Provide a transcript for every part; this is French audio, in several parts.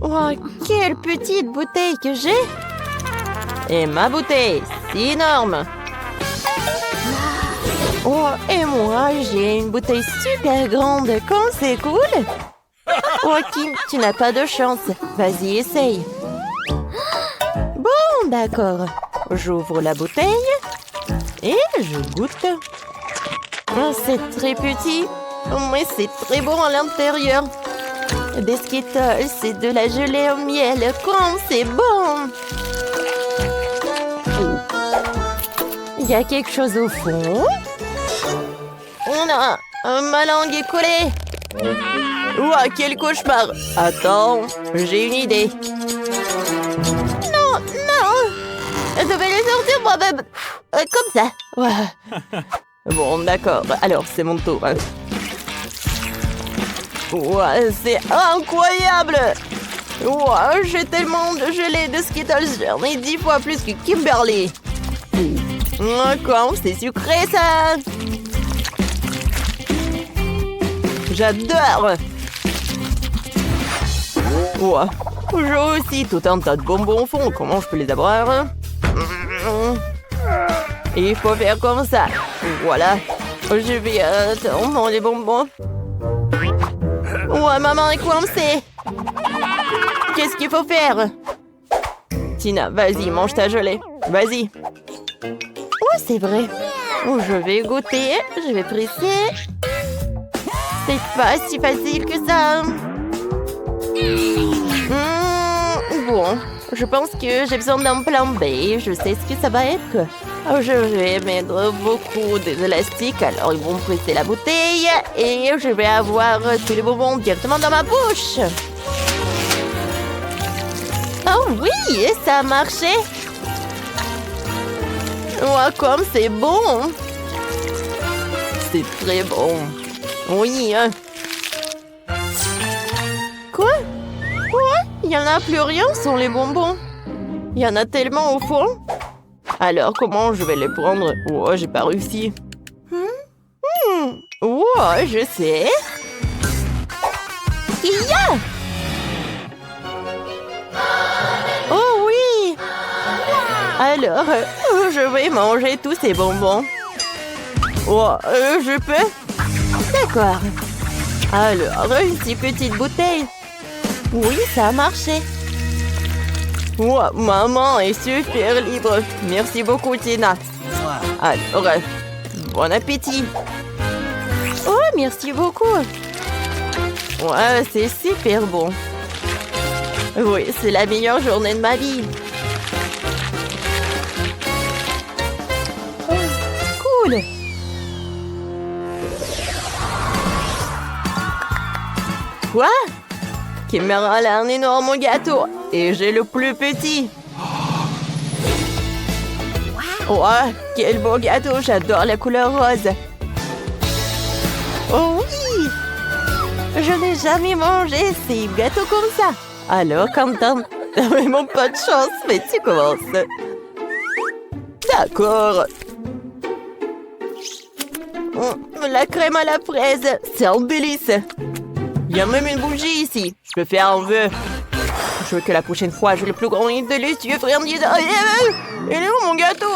Oh, quelle petite bouteille que j'ai! Et ma bouteille, c'est énorme! Oh, et moi, j'ai une bouteille super grande. Comme c'est cool! Oh, Kim, tu n'as pas de chance. Vas-y, essaye. Bon, d'accord. J'ouvre la bouteille et je goûte. Oh, c'est très petit, mais c'est très bon à l'intérieur. Des Skittles, c'est de la gelée au miel. Comme c'est bon! Il y a quelque chose au fond. Oh non, ma langue est collée. Ouah, quel cauchemar! Attends, j'ai une idée. Non, non! Je vais les sortir moi-même. Comme ça. Ouais. Bon, d'accord. Alors, c'est mon tour. Ouais, c'est incroyable! Ouais, j'ai tellement de gelée de Skittles. J'en ai 10 fois plus que Kimberly. Comme c'est sucré, ça! J'adore! Ouais, j'ai aussi tout un tas de bonbons au fond. Comment je peux les avoir? Il faut faire comme ça. Voilà. Je vais attendre les bonbons. Ouais, maman est coincée. Qu'est-ce qu'il faut faire? Tina, vas-y, mange ta gelée. Vas-y. Oh, c'est vrai. Oh, je vais goûter. Je vais presser. C'est pas si facile que ça. Bon, je pense que j'ai besoin d'un plan B. Je sais ce que ça va être. Oh, je vais mettre beaucoup d'élastique. Alors, ils vont presser la bouteille. Et je vais avoir tous les bonbons directement dans ma bouche. Oh oui, ça a marché. Oh, comme c'est bon. C'est très bon. Oui. Quoi? Il n'y en a plus rien sans les bonbons. Il y en a tellement au fond. Alors, comment je vais les prendre? Oh, j'ai pas réussi. Oh, je sais. Yeah! Oh oui! Alors, je vais manger tous ces bonbons. Oh, je peux? D'accord. Alors, une si petite bouteille. Oui, ça a marché. Oh, maman est super libre. Merci beaucoup, Tina. Alors, bon appétit. Oh, merci beaucoup. Ouais, c'est super bon. Oui, c'est la meilleure journée de ma vie. Cool. Quoi? Kimberly a un énorme gâteau et j'ai le plus petit. Ouais, quel beau gâteau, j'adore la couleur rose. Oh oui! Je n'ai jamais mangé ces gâteaux comme ça. Alors, Quentin, t'as vraiment pas de chance, mais tu commences. D'accord. La crème à la fraise, c'est un délice. Il y a même une bougie ici. Je peux faire un vœu. Je veux que la prochaine fois, j'ai le plus grand et délicieux friandise. Il est où mon gâteau?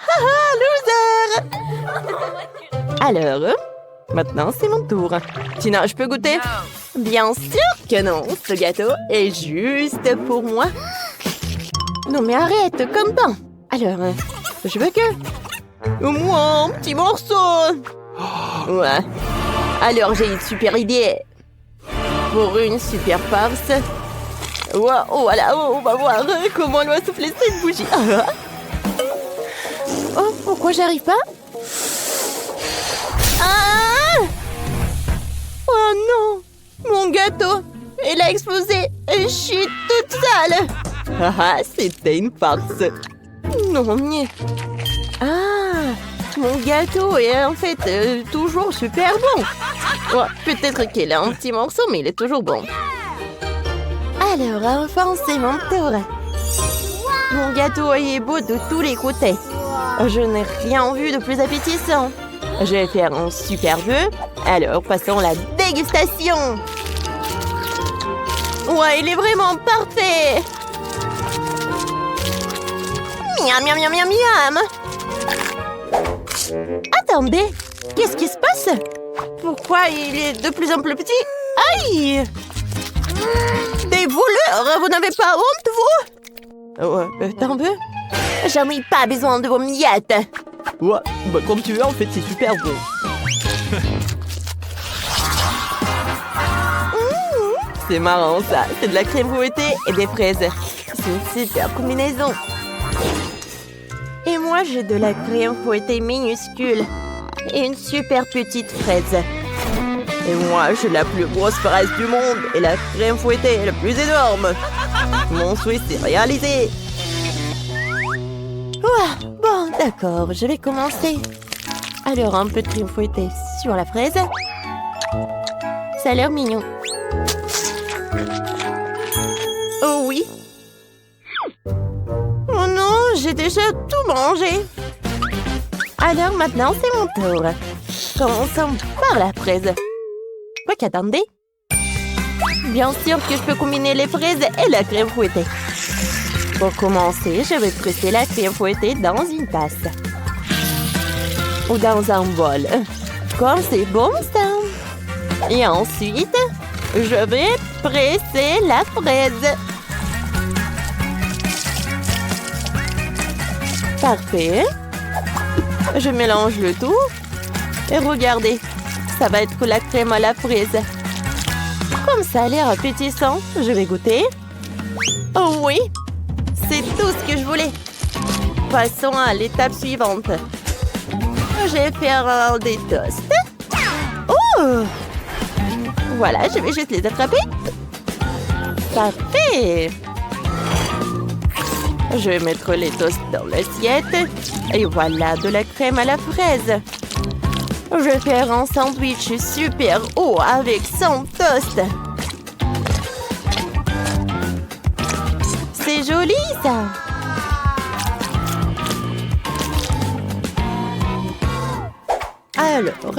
Haha, loser! Alors, maintenant c'est mon tour. Tina, je peux goûter? Bien sûr que non. Ce gâteau est juste pour moi. Non mais arrête, Quentin. Alors, je veux que... Moi, un petit morceau. Ouais. Alors, j'ai une super idée. Pour une super farce. Wow, voilà, on va voir comment elle va souffler cette bougie. Oh, pourquoi j'arrive pas? Ah! Oh non! Mon gâteau! Il a explosé! Je suis toute sale! C'était une farce. Non, mais... Ah! Mon gâteau est en fait toujours super bon. Ouais, peut-être qu'il a un petit morceau, mais il est toujours bon. Alors, enfin, c'est mon tour. Mon gâteau est beau de tous les côtés. Je n'ai rien vu de plus appétissant. Je vais faire un super jeu. Alors, passons à la dégustation. Ouais, il est vraiment parfait. Miam, miam, miam, miam, miam. Attendez, qu'est-ce qui se passe? Pourquoi il est de plus en plus petit? Aïe! Des voleurs, vous n'avez pas honte, vous? Ouais, t'en veux? J'en ai pas besoin de vos miettes. Ouais, bah comme tu veux, en fait, c'est super bon. C'est marrant, ça. C'est de la crème fouettée et des fraises. C'est une super combinaison. Et moi, j'ai de la crème fouettée minuscule et une super petite fraise. Et moi, j'ai la plus grosse fraise du monde et la crème fouettée la plus énorme. Mon souhait s'est réalisé. Ouah, bon, d'accord, je vais commencer. Alors, un peu de crème fouettée sur la fraise. Ça a l'air mignon. Oh oui. Oh non, j'ai déjà tout mangé. Alors maintenant, c'est mon tour. Commençons par la fraise. Quoi qu'attendez. Bien sûr que je peux combiner les fraises et la crème fouettée. Pour commencer, je vais presser la crème fouettée dans une tasse. Ou dans un bol. Comme c'est bon ça. Et ensuite, je vais presser la fraise. Parfait. Je mélange le tout. Et regardez, ça va être la crème à la fraise. Comme ça a l'air appétissant, je vais goûter. Oh oui, c'est tout ce que je voulais. Passons à l'étape suivante. Je vais faire des toasts. Oh! Voilà, je vais juste les attraper. Parfait. Je vais mettre les toasts dans l'assiette. Et voilà, de la crème à la fraise. Je vais faire un sandwich super haut avec 100 toasts. C'est joli, ça. Alors,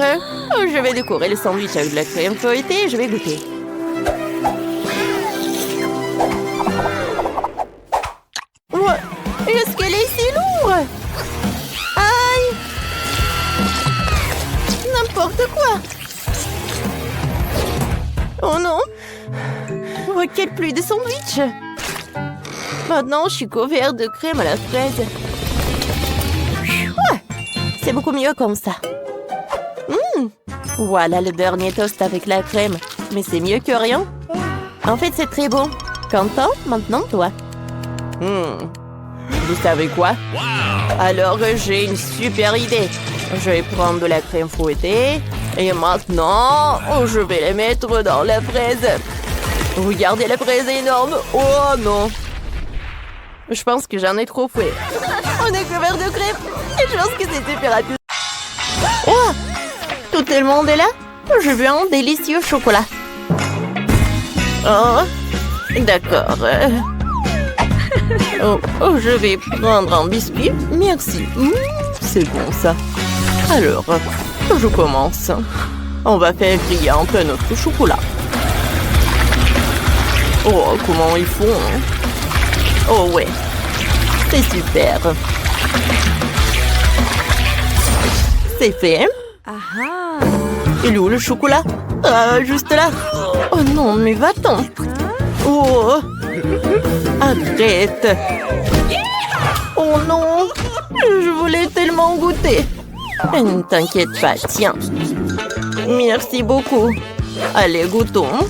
je vais décorer le sandwich avec de la crème fouettée et je vais goûter. Ouais, est-ce qu'elle est si lourde? Aïe! N'importe quoi! Oh non! Oh, quelle pluie de sandwich! Maintenant, je suis couvert de crème à la fraise. Ouais, c'est beaucoup mieux comme ça. Voilà le dernier toast avec la crème. Mais c'est mieux que rien. En fait, c'est très bon. Quentin, maintenant toi. Vous savez quoi? Alors, j'ai une super idée. Je vais prendre de la crème fouettée. Et maintenant, je vais les mettre dans la fraise. Regardez la fraise énorme. Oh non. Je pense que j'en ai trop fait. On est couvert de crème. Et je pense que c'est super à tout. Oh! Tout le monde est là? Je veux un délicieux chocolat. Oh, d'accord. Oh, je vais prendre un biscuit. Merci. C'est bon, ça. Alors, je commence. On va faire griller un peu notre chocolat. Oh, comment ils font? Oh, ouais. C'est super. C'est fait. Il est où le chocolat? Juste là. Oh non, mais va-t'en. Oh. Arrête. Oh non. Je voulais tellement goûter. Ne t'inquiète pas, tiens. Merci beaucoup. Allez, goûtons.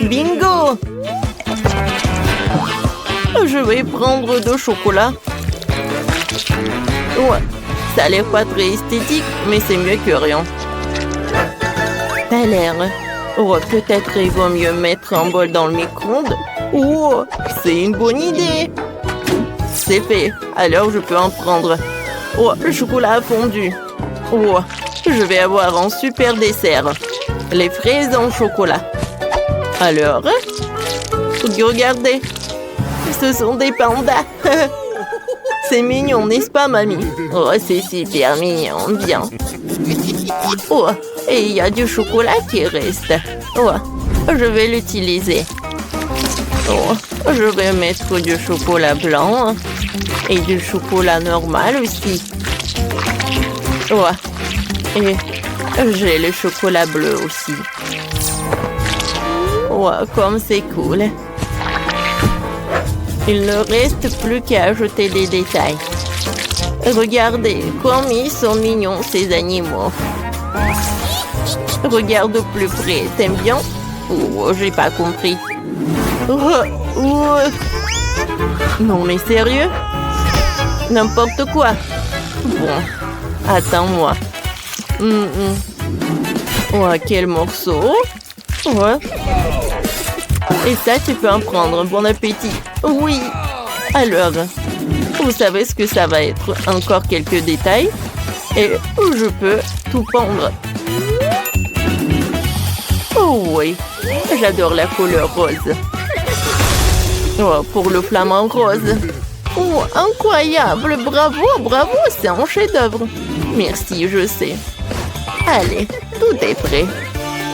Bingo. Je vais prendre de chocolat. Ouais. Ça a l'air pas très esthétique, mais c'est mieux que rien. T'as l'air. Oh, peut-être il vaut mieux mettre un bol dans le micro-ondes. Oh, c'est une bonne idée. C'est fait. Alors, je peux en prendre. Oh, le chocolat a fondu. Oh, je vais avoir un super dessert. Les fraises en chocolat. Alors, regardez. Ce sont des pandas. C'est mignon, n'est-ce pas, mamie? Oh, c'est super mignon, bien. Oh, et il y a du chocolat qui reste. Oh, je vais l'utiliser. Oh, je vais mettre du chocolat blanc et du chocolat normal aussi. Ouais. Et j'ai le chocolat bleu aussi. Ouais, comme c'est cool. Il ne reste plus qu'à ajouter des détails. Regardez comme ils sont mignons ces animaux. Regarde de plus près, t'aimes bien? Oh, j'ai pas compris. Non mais sérieux? N'importe quoi. Bon, attends-moi. Ouais, quel morceau? Ouais. Et ça, tu peux en prendre. Bon appétit. Oui. Alors, vous savez ce que ça va être? Encore quelques détails. Et je peux tout pendre. Oh oui, j'adore la couleur rose. Oh, pour le flamant rose. Oh, incroyable. Bravo, bravo, c'est un chef-d'œuvre. Merci, je sais. Allez, tout est prêt.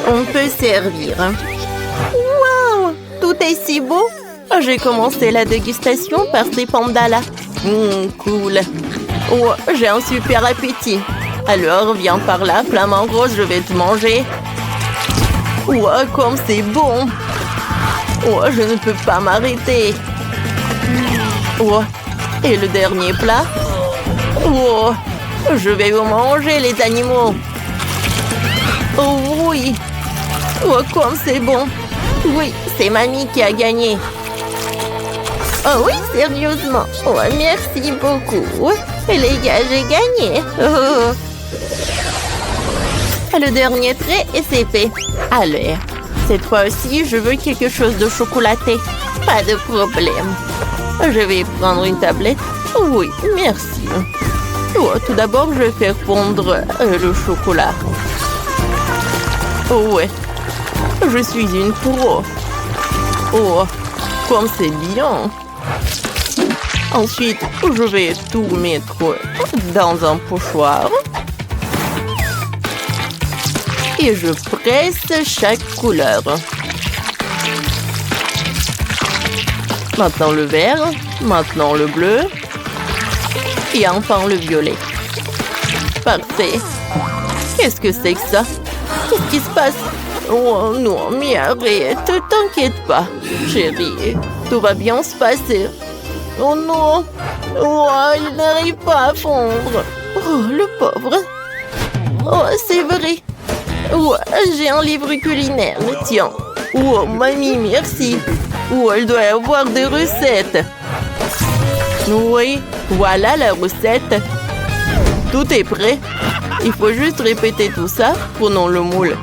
On peut servir. Waouh, tout est si beau. J'ai commencé la dégustation par ces pandas-là. Cool. Oh, j'ai un super appétit. Alors, viens par là, flamant rose, je vais te manger. Wow, comme c'est bon. Oh, je ne peux pas m'arrêter. Oh, et le dernier plat. Oh, je vais vous manger, les animaux. Oh oui. Oh, comme c'est bon. Oui, c'est mamie qui a gagné. Oh oui, sérieusement. Oh, merci beaucoup. Et les gars, j'ai gagné. Oh. Le dernier trait et c'est fait. Allez, cette fois aussi, je veux quelque chose de chocolaté. Pas de problème. Je vais prendre une tablette. Oui, merci. Oh, tout d'abord, je vais faire fondre le chocolat. Oh ouais, je suis une pro. Oh, comme c'est bien. Ensuite, je vais tout mettre dans un pochoir. Et je presse chaque couleur. Maintenant le vert, maintenant le bleu. Et enfin le violet. Parfait. Qu'est-ce que c'est que ça? Qu'est-ce qui se passe? Oh non, mais arrête, t'inquiète pas, chérie. Tout va bien se passer. Oh non. Oh, il n'arrive pas à fondre. Oh, le pauvre. Oh, c'est vrai. Oh, j'ai un livre culinaire, tiens. Oh, mamie, merci. Oh, elle doit avoir des recettes. Oui, voilà la recette. Tout est prêt. Il faut juste répéter tout ça. Prenons le moule.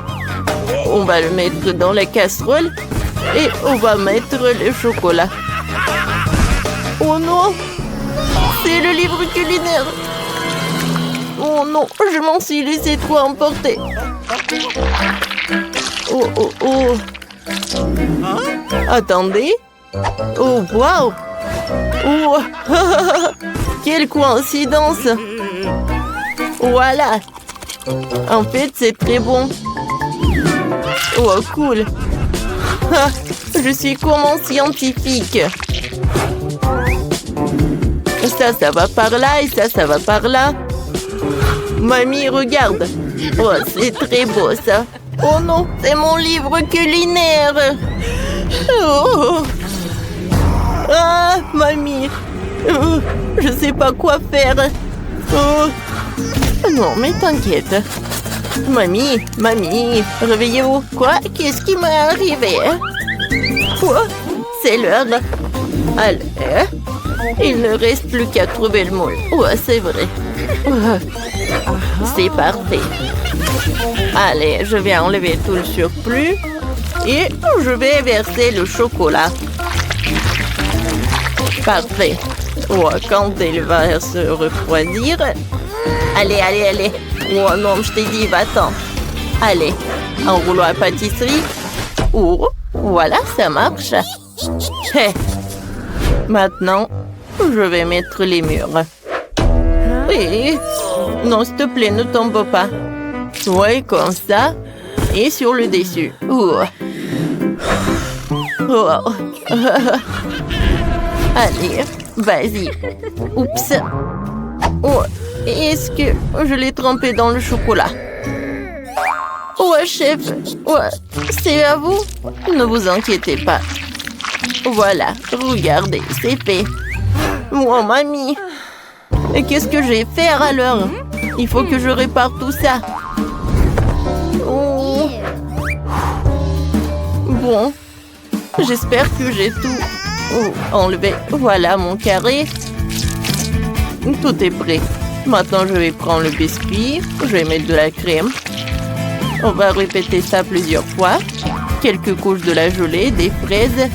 On va le mettre dans la casserole et on va mettre le chocolat. Oh non, c'est le livre culinaire. Oh non, je m'en suis laissé trop emporter. Oh, oh, oh. Attendez. Oh, waouh. Oh. Quelle coïncidence. Voilà. En fait, c'est très bon. Oh, cool. Je suis comme un scientifique. Ça va par là et ça va par là. Mamie, regarde. Oh, c'est très beau, ça. Oh non, c'est mon livre culinaire. Oh. Ah, mamie. Oh, je sais pas quoi faire. Oh. Non, mais t'inquiète. Mamie, réveillez-vous. Quoi? Qu'est-ce qui m'est arrivé? Quoi? C'est l'heure. Allez. Il ne reste plus qu'à trouver le moule. Ouais, c'est vrai. C'est parfait. Allez, je vais enlever tout le surplus. Et je vais verser le chocolat. Parfait. Ouais, quand il va se refroidir... Allez. Oh non, je t'ai dit, va-t'en. Allez, un rouleau à pâtisserie. Oh, voilà, ça marche. Hey. Maintenant, je vais mettre les murs. Oui. Non, s'il te plaît, ne tombe pas. Ouais, comme ça. Et sur le dessus. Oh. Oh. Allez, vas-y. Oups. Oh, est-ce que je l'ai trempé dans le chocolat? Ouais, chef. Ouais, c'est à vous. Ne vous inquiétez pas. Voilà, regardez, c'est fait. Oh, mamie. Et qu'est-ce que je vais faire alors? Il faut que je répare tout ça. Oh. Bon, j'espère que j'ai tout enlevé. Voilà mon carré. Tout est prêt. Maintenant, je vais prendre le biscuit. Je vais mettre de la crème. On va répéter ça plusieurs fois. Quelques couches de la gelée, des fraises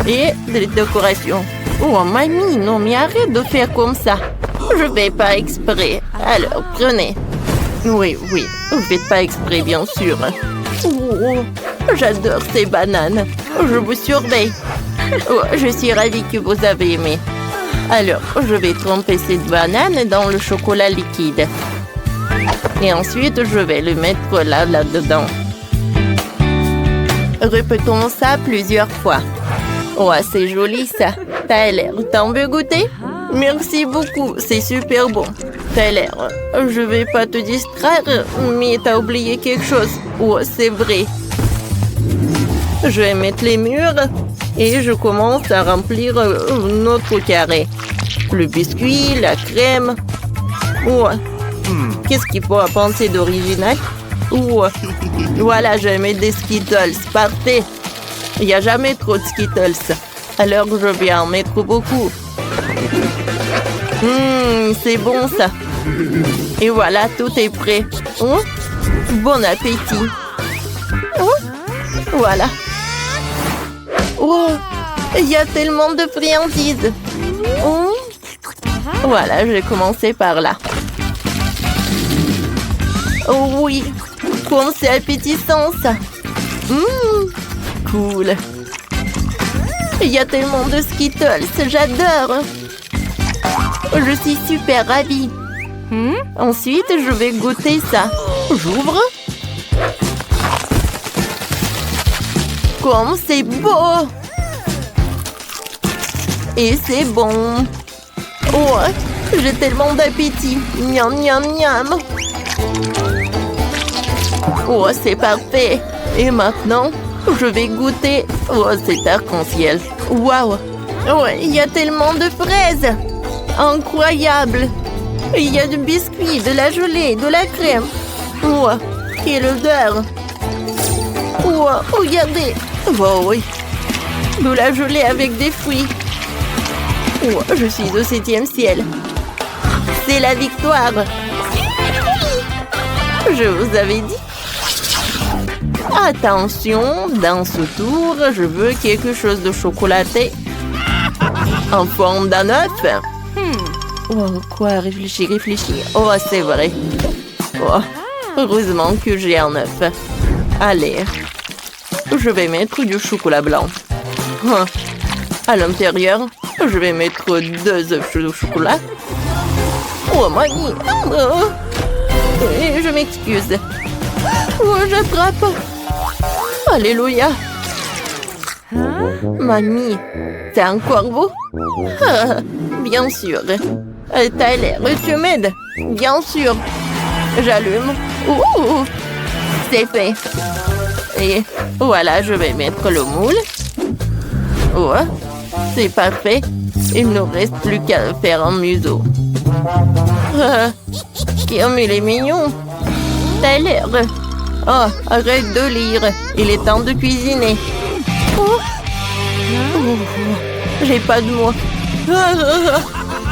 et des décorations. Oh, mamie, non, mais arrête de faire comme ça. Je vais pas exprès. Alors, prenez. Oui, vous faites pas exprès, bien sûr. Oh, j'adore ces bananes. Je vous surveille. Oh, je suis ravie que vous avez aimé. Alors, je vais tremper cette banane dans le chocolat liquide. Et ensuite, je vais le mettre là-dedans. Répétons ça plusieurs fois. Oh, c'est joli ça. Tyler, t'en veux goûter? Merci beaucoup, c'est super bon. Tyler, je vais pas te distraire, mais t'as oublié quelque chose. Oh, c'est vrai. Je vais mettre les murs et je commence à remplir notre carré. Le biscuit, la crème. Oh, qu'est-ce qu'il faut penser d'original? Oh, voilà, je vais mettre des Skittles. Parfait. Il n'y a jamais trop de Skittles. Alors, je vais en mettre beaucoup. C'est bon, ça. Et voilà, tout est prêt. Oh, bon appétit. Oh, voilà. Oh, il y a tellement de friandises. Oh. Voilà, je vais commencer par là. Oh oui, comme c'est appétissant, ça. Cool. Il y a tellement de Skittles, j'adore. Je suis super ravie. Ensuite, je vais goûter ça. J'ouvre. Comme c'est beau. Et c'est bon. Oh, j'ai tellement d'appétit. Miam, miam, miam. Oh, c'est parfait. Et maintenant, je vais goûter. Oh, cet arc-en-ciel. Waouh. Ouais, il y a tellement de fraises. Incroyable. Il y a du biscuit, de la gelée, de la crème. Oh, quelle odeur. Oh, regardez. Oh oui. De la gelée avec des fruits. Oh, je suis au 7e ciel. C'est la victoire. Je vous avais dit. Attention, dans ce tour, je veux quelque chose de chocolaté en forme d'un œuf. Oh, quoi? Réfléchis. Oh, c'est vrai. Oh, heureusement que j'ai un œuf. Allez, je vais mettre du chocolat blanc. À l'intérieur, je vais mettre 2 œufs de chocolat. Oh, mamie. Oh. Et je m'excuse. Oh, j'attrape. Alléluia. Mamie, c'est un corbeau? Bien sûr. Tyler, tu m'aides? Bien sûr. J'allume. C'est fait. Et voilà, je vais mettre le moule. Oh, c'est parfait. Il ne reste plus qu'à faire un museau. Comme il est mignon. Tyler. Oh, arrête de lire. Il est temps de cuisiner. Oh. J'ai pas de mots.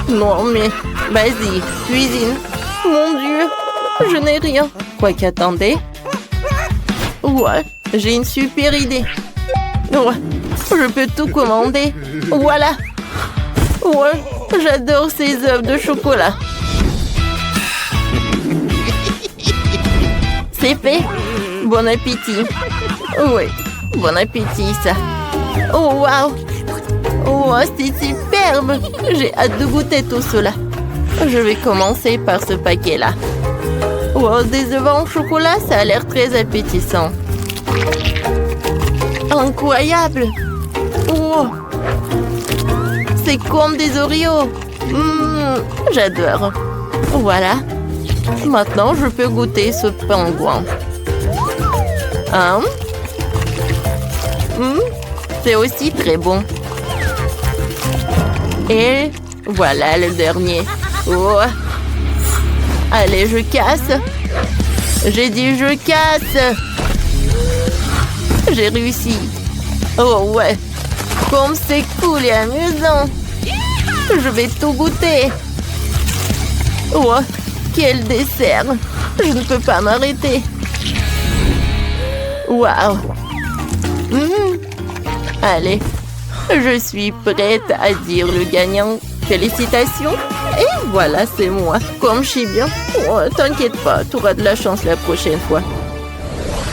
Non, mais vas-y, cuisine. Mon Dieu, je n'ai rien. Quoi qu'attendez. Ouais, j'ai une super idée. Ouais, je peux tout commander. Voilà. Ouais, j'adore ces œufs de chocolat. C'est fait. Bon appétit. Oui, bon appétit, ça. Oh, waouh. Oh, c'est superbe. J'ai hâte de goûter tout cela. Je vais commencer par ce paquet-là. Oh, des œufs en chocolat, ça a l'air très appétissant. Incroyable. Oh. C'est comme des Oreos. J'adore. Voilà. Maintenant, je peux goûter ce pingouin. Hein? C'est aussi très bon. Et voilà le dernier. Oh. Allez, je casse. J'ai dit je casse. J'ai réussi. Oh ouais. Comme c'est cool et amusant. Je vais tout goûter. Oh, quel dessert. Je ne peux pas m'arrêter. Waouh. Allez, je suis prête à dire le gagnant. Félicitations. Et voilà, c'est moi. Comme je suis bien. Oh, t'inquiète pas, tu auras de la chance la prochaine fois.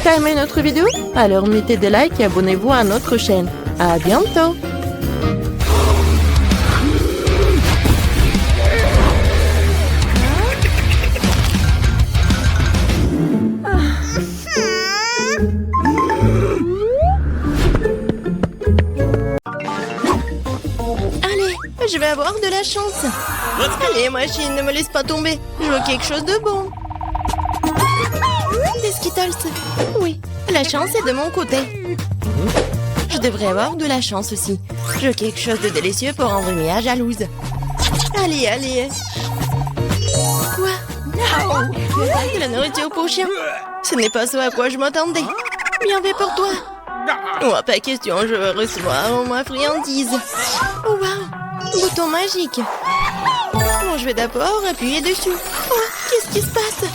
T'as aimé notre vidéo? Alors mettez des likes et abonnez-vous à notre chaîne. À bientôt. Je vais avoir de la chance. Allez, machine, ne me laisse pas tomber. Je veux quelque chose de bon. Des Skittles. Oui, la chance est de mon côté. Je devrais avoir de la chance aussi. Je veux quelque chose de délicieux pour rendre Mia jalouse. Allez, allez. Quoi? De la nourriture pour chien. Ce n'est pas ce à quoi je m'attendais. Bien fait pour toi. Oh, pas question, je veux recevoir ma friandise. Oh, wow. Bouton magique. Bon, je vais d'abord appuyer dessus. Oh, qu'est-ce qui se passe?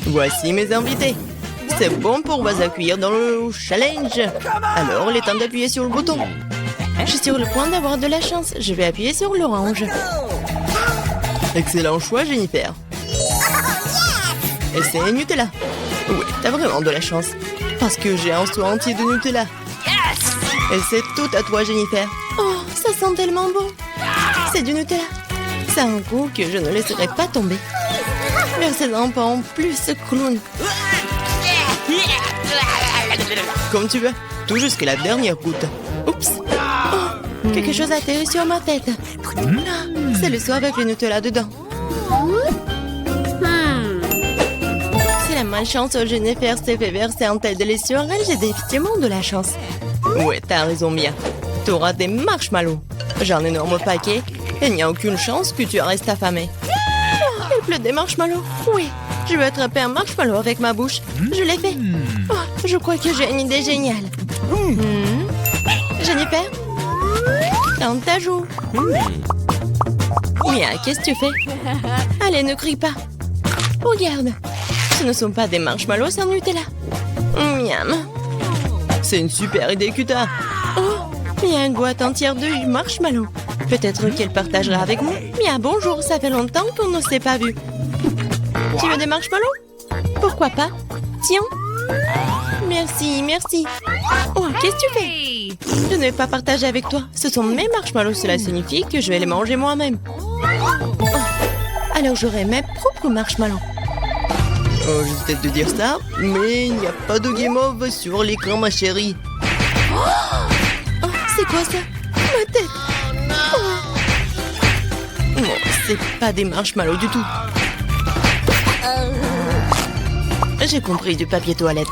Voici mes invités. C'est bon pour vous accueillir dans le challenge. Alors, il est temps d'appuyer sur le bouton. Je suis sur le point d'avoir de la chance. Je vais appuyer sur l'orange. Excellent choix, Jennifer. Et c'est Nutella. Oui, t'as vraiment de la chance. Parce que j'ai un seau entier de Nutella. Et c'est tout à toi, Jennifer. Oh, ça sent tellement bon. C'est du Nutella. C'est un goût que je ne laisserai pas tomber. Versez-en pas en plus, clown. Comme tu veux. Tout jusqu'à la dernière goutte. Oups. Oh, quelque chose a atterri sur ma tête. C'est le seau avec le Nutella dedans. Si la malchance au Jennifer s'est fait verser un tel délice sur elle, j'ai définitivement de la chance. Ouais, t'as raison, Mia. T'auras des marshmallows. J'ai un énorme paquet. Et il n'y a aucune chance que tu restes affamé. Oh, il pleut des marshmallows. Oui, je vais attraper un marshmallow avec ma bouche. Je l'ai fait. Oh, je crois que j'ai une idée géniale. Jennifer, dans ta joue. Mia, qu'est-ce que tu fais? Allez, ne crie pas. Regarde, ce ne sont pas des marshmallows sans Nutella. Miam. C'est une super idée que t'as. Oh, Mia, une boîte entière de marshmallows. Peut-être qu'elle partagera avec moi. Mia, bonjour, ça fait longtemps qu'on ne s'est pas vu. Tu veux des marshmallows? Pourquoi pas? Tiens. Merci, merci. Oh, qu'est-ce que tu fais? Je ne vais pas partager avec toi. Ce sont mes marshmallows, cela signifie que je vais les manger moi-même. Oh, alors j'aurai mes propres marshmallows. Oh, je vais te dire ça, mais il n'y a pas de game over sur l'écran, ma chérie. Oh, c'est quoi ça? Ma tête. Oh. Non, c'est pas des marshmallows du tout. J'ai compris, du papier toilette.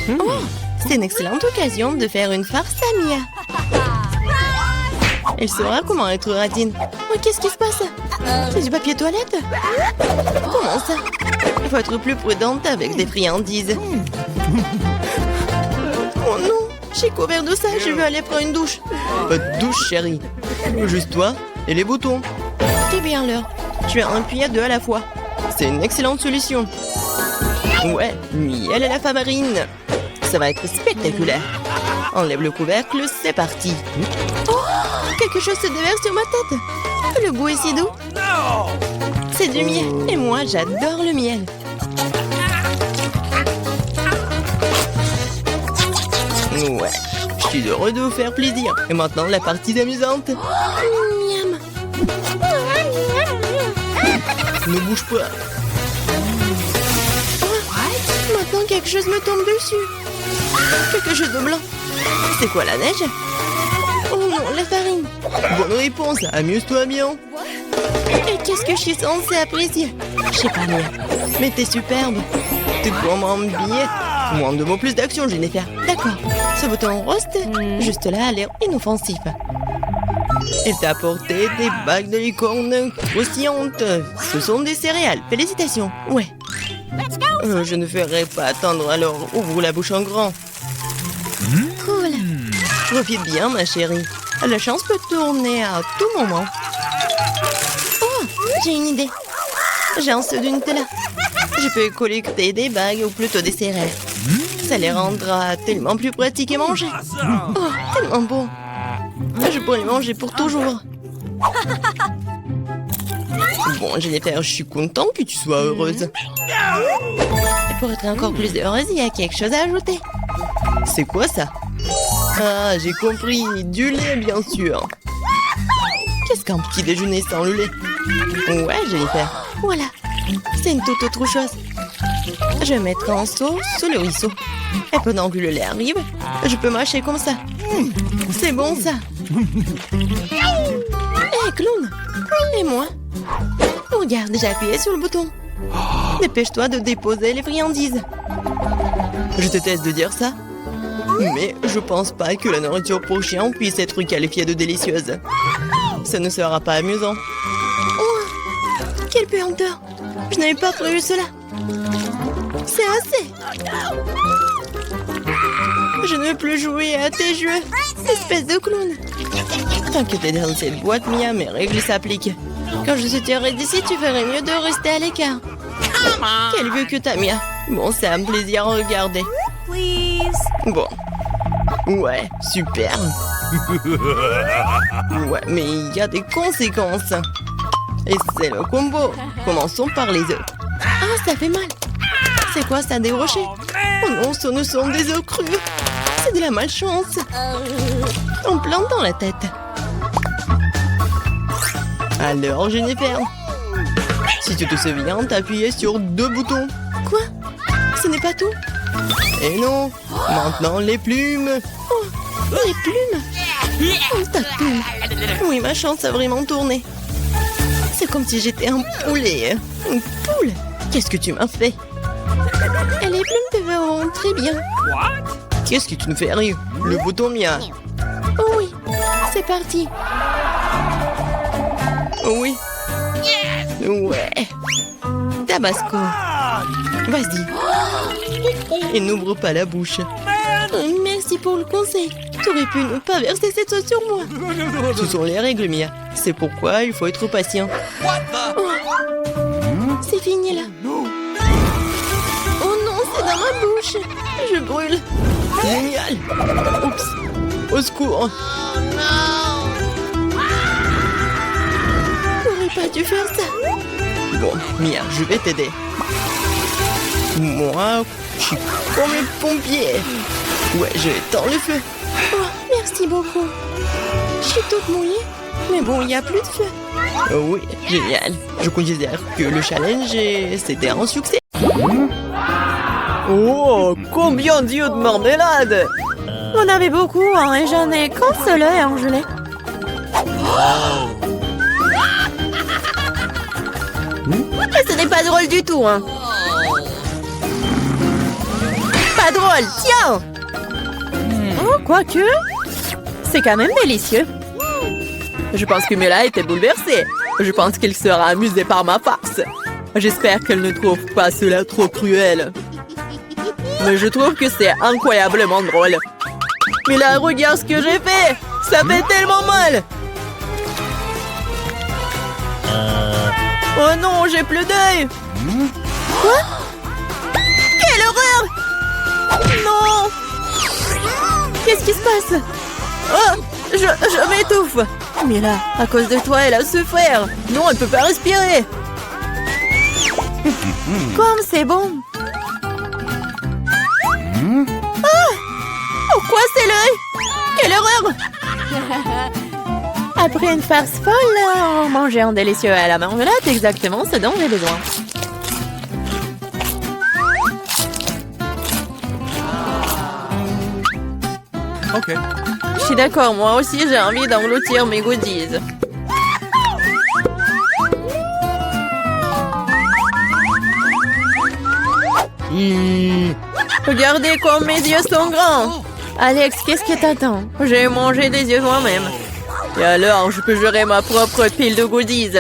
Oh, c'est une excellente occasion de faire une farce à Mia. Elle saura comment être radine. Oh, qu'est-ce qui se passe? C'est du papier toilette? Comment ça? Il faut être plus prudente avec des friandises. Oh non, j'ai couvert de ça, je vais aller prendre une douche. Pas de douche, chérie. Juste toi et les boutons. C'est bien l'heure. Je vais en appuyer 2 à la fois. C'est une excellente solution. Ouais, miel à la famarine. Ça va être spectaculaire. Enlève le couvercle, c'est parti. Oh, quelque chose se déverse sur ma tête. Le goût est si doux. C'est du miel. Et moi, j'adore le miel. Ouais, je suis heureux de vous faire plaisir. Et maintenant, la partie amusante. Miam. Ne bouge pas. Oh, maintenant, quelque chose me tombe dessus. Quelque chose de blanc. C'est quoi, la neige? Oh, la farine. Bonne réponse, amuse-toi bien. Et qu'est-ce que je suis censée apprécier? Je sais pas, Mia. Mais t'es superbe. Tu prends mon billet. Moins de mots, plus d'action, Jennifer. D'accord. Ce bouton rose, juste là, a l'air inoffensif. Elle t'a apporté des bagues de licorne croustillantes. Ce sont des céréales. Félicitations. Ouais. Je ne ferai pas attendre, alors ouvre la bouche en grand. Cool. Profite bien, ma chérie. La chance peut tourner à tout moment. Oh, j'ai une idée. J'ai un seau de Nutella. Je peux collecter des bagues ou plutôt des céréales. Ça les rendra tellement plus pratiques à manger. Oh, tellement beau. Je pourrais les manger pour toujours. Bon, Jennifer, je suis content que tu sois heureuse. Et pour être encore plus heureuse, il y a quelque chose à ajouter. C'est quoi ça? Ah, j'ai compris. Du lait, bien sûr. Qu'est-ce qu'un petit déjeuner sans le lait? Ouais, Jennifer. Voilà. C'est une toute autre chose. Je vais mettre un seau sous le ruisseau. Et pendant que le lait arrive, je peux mâcher comme ça. C'est bon, ça. Hé, clown. Et moi? Regarde, j'ai appuyé sur le bouton. Dépêche-toi de déposer les friandises. Je te teste de dire ça, mais je pense pas que la nourriture pour chien puisse être qualifiée de délicieuse. Ça ne sera pas amusant. Oh, quelle puanteur. Je n'avais pas prévu cela. C'est assez. Je ne veux plus jouer à tes jeux. Espèce de clown. Tant que t'es dans cette boîte, Mia, mes règles s'appliquent. Quand je sortirai d'ici, tu ferais mieux de rester à l'écart. Quel vue que t'as, Mia. Bon, c'est un plaisir à regarder. Bon. Ouais, super. Ouais, mais il y a des conséquences. Et c'est le combo. Commençons par les œufs. Ah, ça fait mal. C'est quoi ça, des rochers? Oh non, ce ne sont des œufs crus. C'est de la malchance. En plein dans la tête. Alors, Jennifer, si tu te souviens, t'as appuyé sur 2 boutons. Quoi? Ce n'est pas tout? Et non, maintenant les plumes. Oh, les plumes? Oh, ta plume. Oui, ma chance a vraiment tourné. C'est comme si j'étais un poulet. Une poule. Qu'est-ce que tu m'as fait? Et les plumes te vont très bien. Qu'est-ce que tu me fais rire? Le bouton Mia. Oh oui, c'est parti. Oh oui. Ouais. Tabasco. Vas-y. Et n'ouvre pas la bouche. Merci pour le conseil. Tu aurais pu ne pas verser cette sauce sur moi. Ce sont les règles, Mia. C'est pourquoi il faut être patient. Oh. C'est fini là. Oh non, c'est dans ma bouche. Je brûle. Génial. Oups. Au secours. J'aurais pas dû faire ça. Bon, Mia, je vais t'aider. Moi, je suis comme les pompiers. Ouais, je éteins le feu. Oh, merci beaucoup. Je suis toute mouillée. Mais bon, il n'y a plus de feu. Oh oui, génial. Je considère que le challenge, c'était un succès. Oh, combien d'yeux de marmelade! Vous en avez beaucoup, hein, et j'en ai qu'un seul œil en gelée. Et ce n'est pas drôle du tout, hein. Pas drôle, tiens! Oh, quoique, c'est quand même délicieux. Je pense que Mila était bouleversée. Je pense qu'il sera amusé par ma farce. J'espère qu'elle ne trouve pas cela trop cruel. Mais je trouve que c'est incroyablement drôle. Mila, regarde ce que j'ai fait! Ça fait tellement mal! Oh non, j'ai plus d'œil! Quoi? Quelle horreur! Non! Qu'est-ce qui se passe? Oh, je m'étouffe! Mila, à cause de toi, elle a souffert! Non, elle peut pas respirer! Comme c'est bon! Ah! Pourquoi c'est l'œil? Quelle horreur! Après une farce folle, manger un délicieux à la marmelade, exactement ce dont j'ai besoin. Okay. Je suis d'accord, moi aussi j'ai envie d'engloutir mes goodies. Regardez comme mes yeux sont grands. Alex, qu'est-ce que t'attends? J'ai mangé des yeux moi-même. Et alors, je peux gérer ma propre pile de goodies.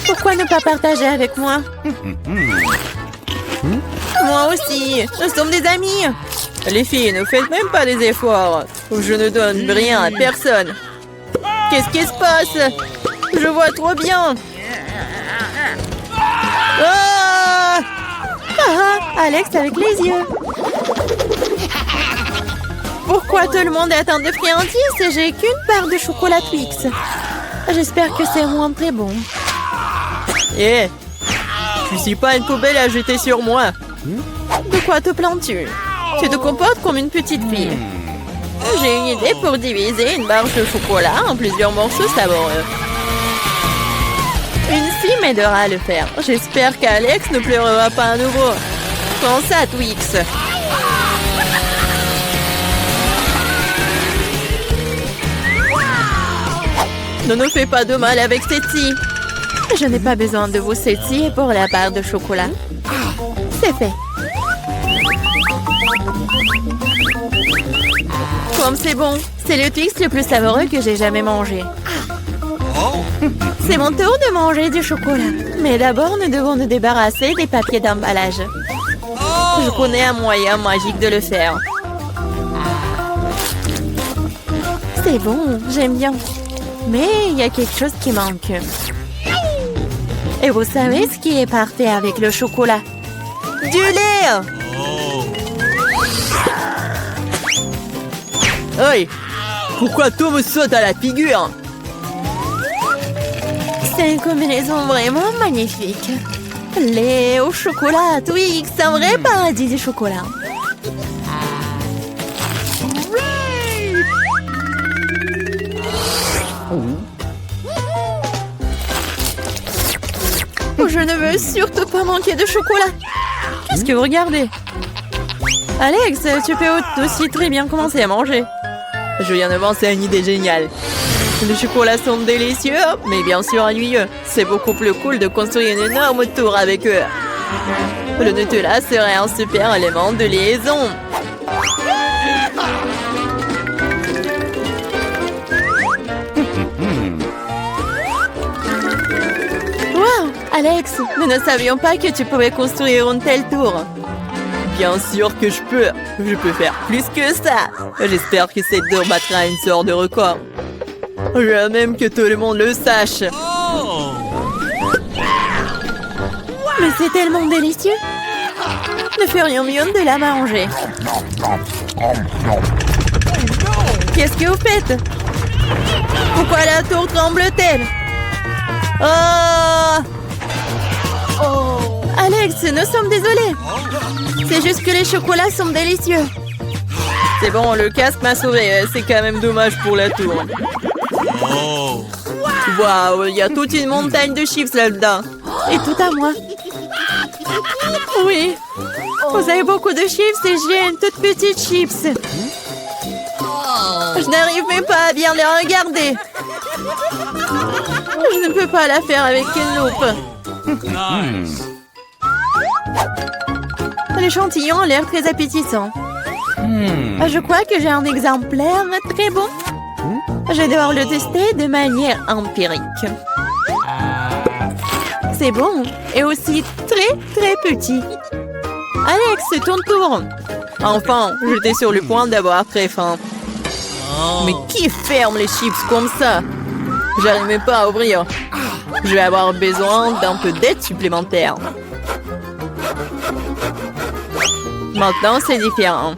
Pourquoi ne pas partager avec moi? Moi aussi, nous sommes des amis. Les filles, ne faites même pas des efforts. Je ne donne rien à personne. Qu'est-ce qui se passe? Je vois trop bien. Ah! Ah, Alex avec les yeux. Pourquoi tout le monde attend de friandises et j'ai qu'une barre de chocolat Twix? J'espère que c'est moins très bon. Eh, tu suis pas une poubelle à jeter sur moi. De quoi te plains-tu? Tu te comportes comme une petite fille. J'ai une idée pour diviser une barre de chocolat en plusieurs morceaux savoureux. Une fille m'aidera à le faire. J'espère qu'Alex ne pleurera pas à nouveau. Prends ça, Twix. Ne nous fais pas de mal avec cette scie. Je n'ai pas besoin de vos ceci pour la barre de chocolat. C'est fait. Comme c'est bon, c'est le Twix le plus savoureux que j'ai jamais mangé. C'est mon tour de manger du chocolat. Mais d'abord, nous devons nous débarrasser des papiers d'emballage. Je connais un moyen magique de le faire. C'est bon, j'aime bien. Mais il y a quelque chose qui manque. Et vous savez ce qui est parfait avec le chocolat? Du lait! Hey! Pourquoi tout me saute à la figure? C'est une combinaison vraiment magnifique. Lait au chocolat, Twix, un vrai paradis du chocolat. Je ne veux surtout pas manquer de chocolat. Qu'est-ce que vous regardez? Alex, tu peux aussi très bien commencer à manger. Je viens de penser à une idée géniale. Les chocolats sont délicieux, mais bien sûr ennuyeux. C'est beaucoup plus cool de construire une énorme tour avec eux. Le Nutella serait un super élément de liaison. Wow, Alex, nous ne savions pas que tu pouvais construire une telle tour. Bien sûr que je peux. Je peux faire plus que ça. J'espère que cette tour battra une sorte de record. Je veux même que tout le monde le sache. Mais c'est tellement délicieux. Nous ferions mieux de la manger. Qu'est-ce que vous faites? Pourquoi la tour tremble-t-elle? Oh! Alex, nous sommes désolés. C'est juste que les chocolats sont délicieux. C'est bon, le casque m'a sauvé. C'est quand même dommage pour la tour. Waouh, il y a toute une montagne de chips là-dedans. Et tout à moi. Oui. Vous avez beaucoup de chips et j'ai une toute petite chips. Je n'arrive même pas à bien les regarder. Je ne peux pas la faire avec une loupe. L'échantillon a l'air très appétissant. Je crois que j'ai un exemplaire très bon. Je dois le tester de manière empirique. C'est bon et aussi très très petit. Alex, c'est ton tour. Enfin, j'étais sur le point d'avoir très faim. Mais qui ferme les chips comme ça? J'arrive même pas à ouvrir. Je vais avoir besoin d'un peu d'aide supplémentaire. Maintenant, c'est différent.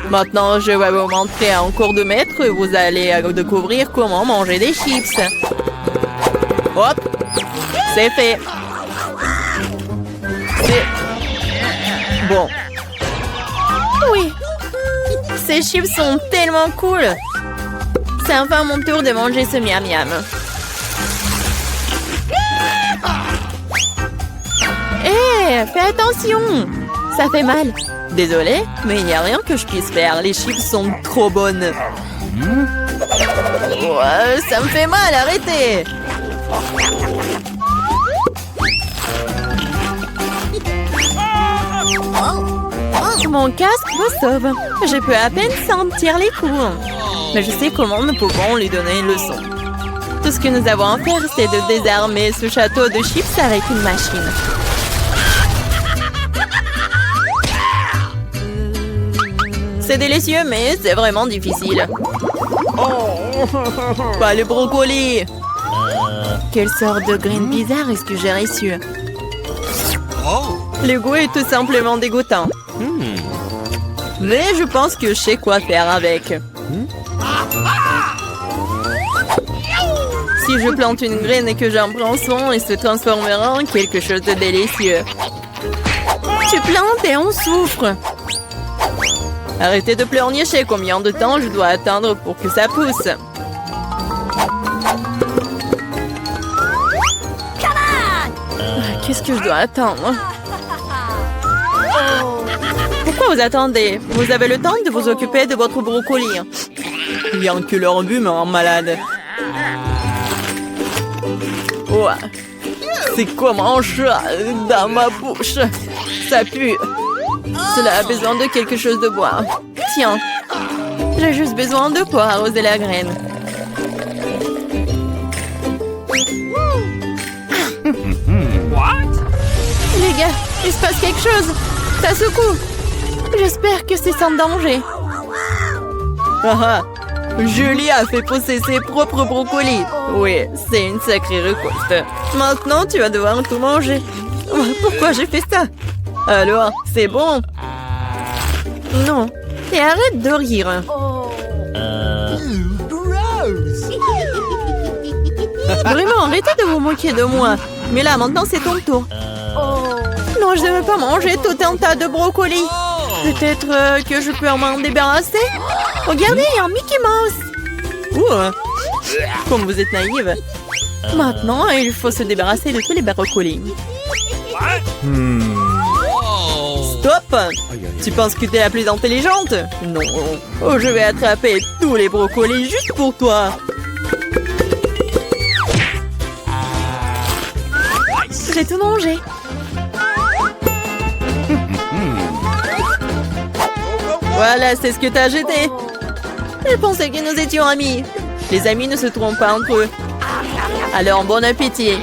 Maintenant, je vais vous montrer en cours de maître. Vous allez découvrir comment manger des chips. Hop! C'est fait. C'est... bon. Oui. Ces chips sont tellement cool. C'est enfin mon tour de manger ce miam miam. Hé, fais attention. Ça fait mal. Désolée, mais il n'y a rien que je puisse faire. Les chips sont trop bonnes. Ouais, ça me fait mal, arrêtez. Mon casque me sauve. Je peux à peine sentir les coups. Mais je sais comment nous pouvons lui donner une leçon. Tout ce que nous avons à faire, c'est de désarmer ce château de chips avec une machine. C'est délicieux, mais c'est vraiment difficile. Pas le brocoli. Quelle sorte de graine bizarre est-ce que j'ai reçu? Le goût est tout simplement dégoûtant. Mais je pense que je sais quoi faire avec. Si je plante une graine et que j'en prends soin, elle se transformera en quelque chose de délicieux. Tu plantes et on souffre. Arrêtez de pleurnicher, combien de temps je dois attendre pour que ça pousse? Qu'est-ce que je dois attendre? Pourquoi vous attendez? Vous avez le temps de vous occuper de votre brocoli. Bien que leur but me rend malade. Ouais. C'est comme un chat dans ma bouche. Ça pue. Cela a besoin de quelque chose de boire. Tiens. J'ai juste besoin de pour arroser la graine. Les gars, il se passe quelque chose. Ça secoue. J'espère que c'est sans danger. Ah, Julie a fait pousser ses propres brocolis. Oui, c'est une sacrée récolte. Maintenant, tu vas devoir tout manger. Pourquoi j'ai fait ça? Alors, c'est bon? Non. Et arrête de rire. Vraiment, arrêtez de vous moquer de moi. Mais là, maintenant, c'est ton tour. Non, je ne veux pas manger tout un tas de brocolis. Peut-être que je peux m'en débarrasser? Regardez, il y a un Mickey Mouse. Comme vous êtes naïve. Maintenant, il faut se débarrasser de tous les brocolis. Stop! Tu penses que t'es la plus intelligente? Non. Oh, je vais attraper tous les brocolis juste pour toi. J'ai tout mangé. Voilà, c'est ce que t'as jeté. Je pensais que nous étions amis. Les amis ne se trompent pas entre eux. Alors, bon appétit.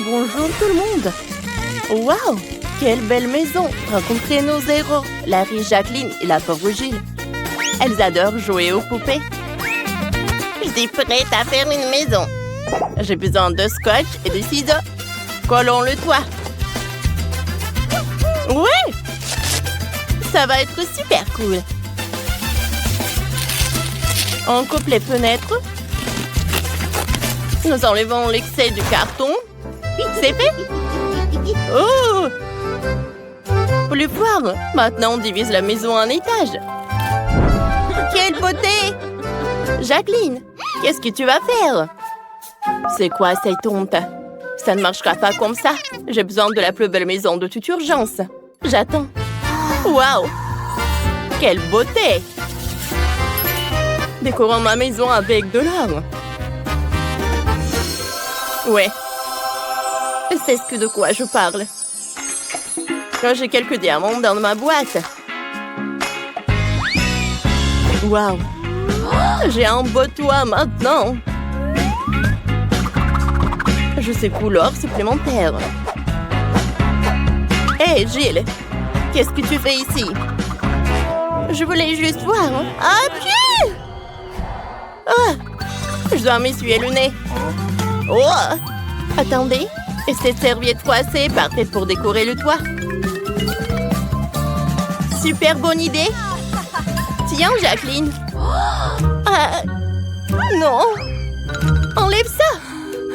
Bonjour tout le monde. Waouh, quelle belle maison. Rencontrez nos héros, la riche Jacqueline et la pauvre Gilles. Elles adorent jouer aux poupées. Je suis prête à faire une maison. J'ai besoin de scotch et de ciseaux. Collons le toit. Ouais! Ça va être super cool. On coupe les fenêtres. Nous enlevons l'excès du carton. C'est fait? Oh! Plus fort. Maintenant, on divise la maison en étages. Quelle beauté! Jacqueline, qu'est-ce que tu vas faire? C'est quoi cette honte? Ça ne marchera pas comme ça. J'ai besoin de la plus belle maison de toute urgence. J'attends. Waouh! Quelle beauté! Décorons ma maison avec de l'or. Ouais. C'est ce de quoi je parle. J'ai quelques diamants dans ma boîte. Waouh! J'ai un beau toit maintenant. Je sais couleur supplémentaire. Hé, Gilles, qu'est-ce que tu fais ici? Je voulais juste voir. Ah, pied! Ah, je dois m'essuyer le nez. Oh! Attendez, et cette serviette froissée parfaite pour décorer le toit. Super bonne idée. Tiens, Jacqueline. Ah, non. Enlève ça.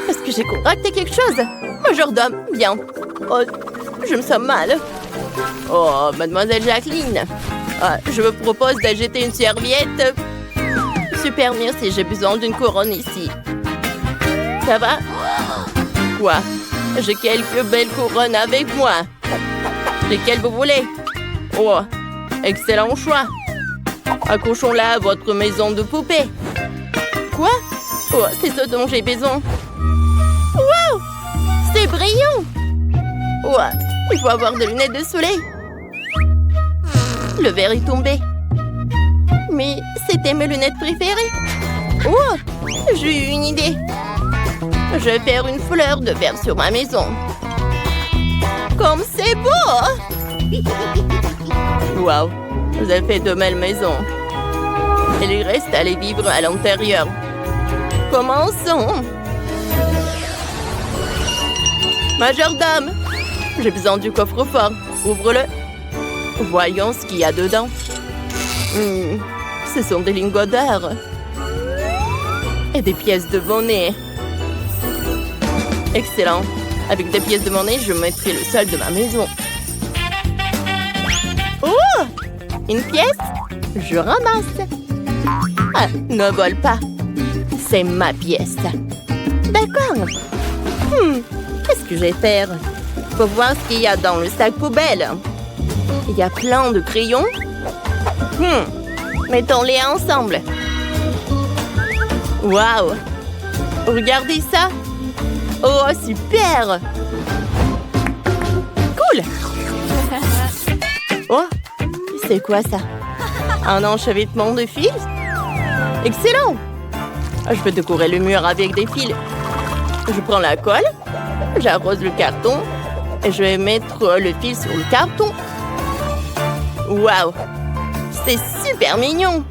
Est-ce que j'ai contracté quelque chose? Majordome, bien. Oh, je me sens mal. Oh, mademoiselle Jacqueline. Ah, je vous propose d'ajouter une serviette. Super, merci, j'ai besoin d'une couronne ici. Ça va? Quoi? J'ai quelques belles couronnes avec moi. Lesquelles vous voulez? Oh, excellent choix. Accrochons-la à votre maison de poupée. Quoi? Oh, c'est ce dont j'ai besoin. Wow! C'est brillant! Ouais, il faut avoir des lunettes de soleil. Le verre est tombé. Mais c'était mes lunettes préférées. Oh, j'ai eu une idée. Je vais faire une fleur de verre sur ma maison. Comme c'est beau! Wow, vous avez fait de belles maisons. Il reste à les vivre à l'intérieur. Commençons. Majordome, j'ai besoin du coffre-fort. Ouvre-le. Voyons ce qu'il y a dedans. Ce sont des lingots d'or. Et des pièces de monnaie. Excellent. Avec des pièces de monnaie, je mettrai le sol de ma maison. Oh! Une pièce? Je ramasse. Ah, ne vole pas. C'est ma pièce. D'accord. Qu'est-ce que je vais faire? Faut voir ce qu'il y a dans le sac poubelle. Il y a plein de crayons. Mettons-les ensemble. Waouh! Regardez ça! Oh, super! Cool! Oh, c'est quoi ça? Un enchevêtrement de fils? Excellent! Je peux décorer le mur avec des fils. Je prends la colle, j'arrose le carton et je vais mettre le fil sur le carton. Waouh! C'est super mignon!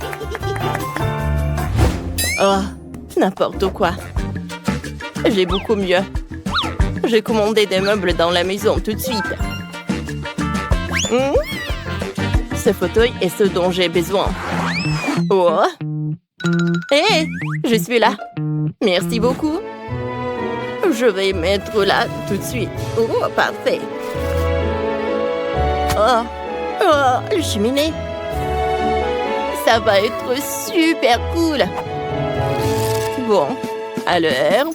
Oh, n'importe quoi. J'ai beaucoup mieux. J'ai commandé des meubles dans la maison tout de suite. Ce fauteuil est ce dont j'ai besoin. Oh! Hé! Je suis là. Merci beaucoup. Je vais mettre là tout de suite. Oh, parfait. Oh, le cheminée. Ça va être super cool. Bon, alors...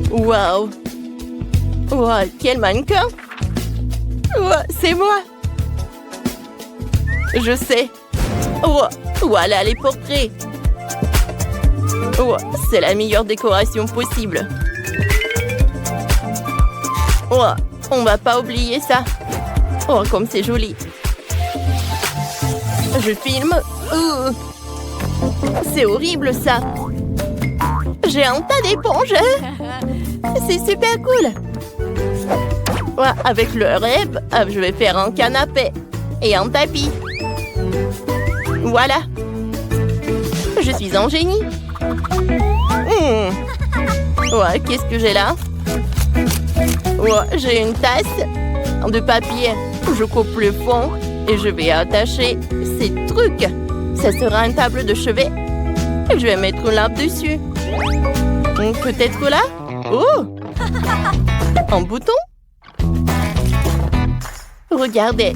Wow! Wow, quel mannequin! Wow, c'est moi! Je sais! Wow, voilà les portraits! Wow, c'est la meilleure décoration possible! Wow, on va pas oublier ça! Oh, comme c'est joli! Je filme! C'est horrible ça! J'ai un tas d'éponges! C'est super cool! Ouais, avec le rêve, je vais faire un canapé et un tapis. Voilà! Je suis un génie! Ouais, qu'est-ce que j'ai là? Ouais, j'ai une tasse de papier. Je coupe le fond et je vais attacher ces trucs. Ça sera une table de chevet. Je vais mettre une lampe dessus. Peut-être là? Oh! Un bouton? Regardez.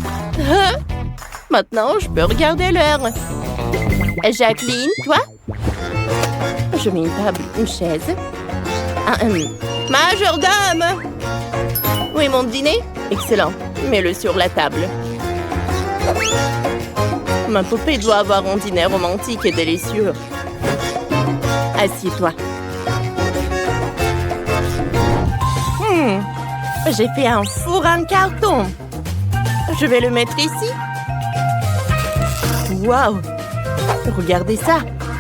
Maintenant, je peux regarder l'heure. Jacqueline, toi? Je mets une table, une chaise. Majordome! Oui, mon dîner? Excellent. Mets-le sur la table. Ma poupée doit avoir un dîner romantique et délicieux. Assieds-toi. J'ai fait un four en carton. Je vais le mettre ici. Waouh! Regardez ça.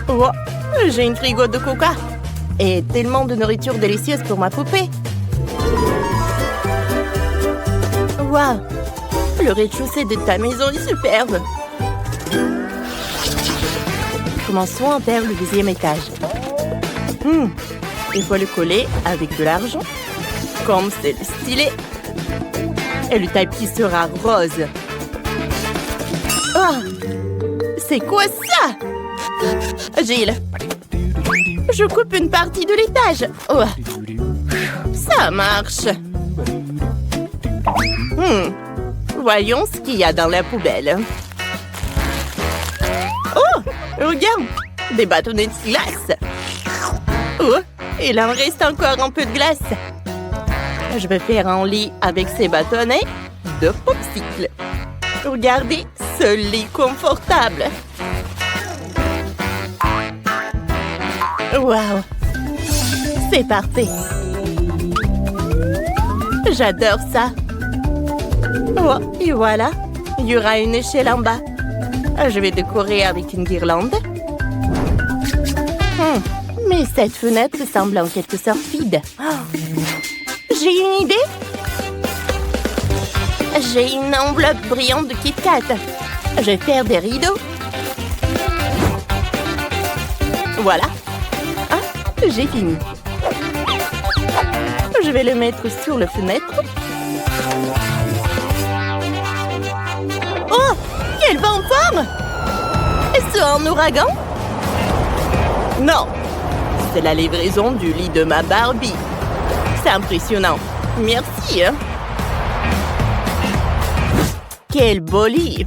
Oh, j'ai une frigo de coca. Et tellement de nourriture délicieuse pour ma poupée. Waouh! Le rez-de-chaussée de ta maison est superbe. Commençons à faire le deuxième étage. Il faut le coller avec de l'argent. Comme c'est le stylet. Et le tapis sera rose. Oh! C'est quoi ça? Gilles, je coupe une partie de l'étage. Oh. Ça marche. Voyons ce qu'il y a dans la poubelle. Oh, regarde, des bâtonnets de glace. Oh, il en reste encore un peu de glace. Je vais faire un lit avec ces bâtonnets de popsicle. Regardez ce lit confortable. Waouh! C'est parfait. J'adore ça. Oh, et voilà. Il y aura une échelle en bas. Je vais décorer avec une guirlande. Mais cette fenêtre semble en quelque sorte vide. Oh. J'ai une idée. J'ai une enveloppe brillante de Kit Kat. Je vais faire des rideaux. Voilà. Ah, j'ai fini. Je vais le mettre sur la fenêtre. Oh, quel vent fort! Est-ce un ouragan? Non, c'est la livraison du lit de ma Barbie. C'est impressionnant. Merci. Quel beau lit.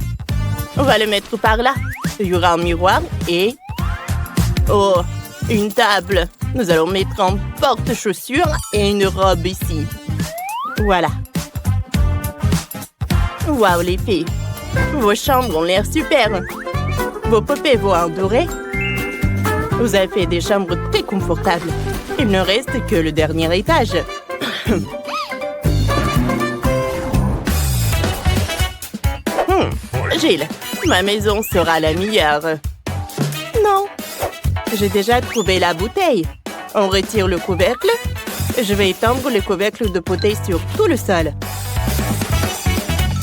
On va le mettre par là. Il y aura un miroir et... Oh, une table. Nous allons mettre un porte-chaussures et une robe ici. Voilà. Waouh, les filles. Vos chambres ont l'air super. Vos poupées vont adorer. Vous avez fait des chambres très confortables. Il ne reste que le dernier étage. Gilles, ma maison sera la meilleure. Non. J'ai déjà trouvé la bouteille. On retire le couvercle. Je vais étendre le couvercle de bouteille sur tout le sol.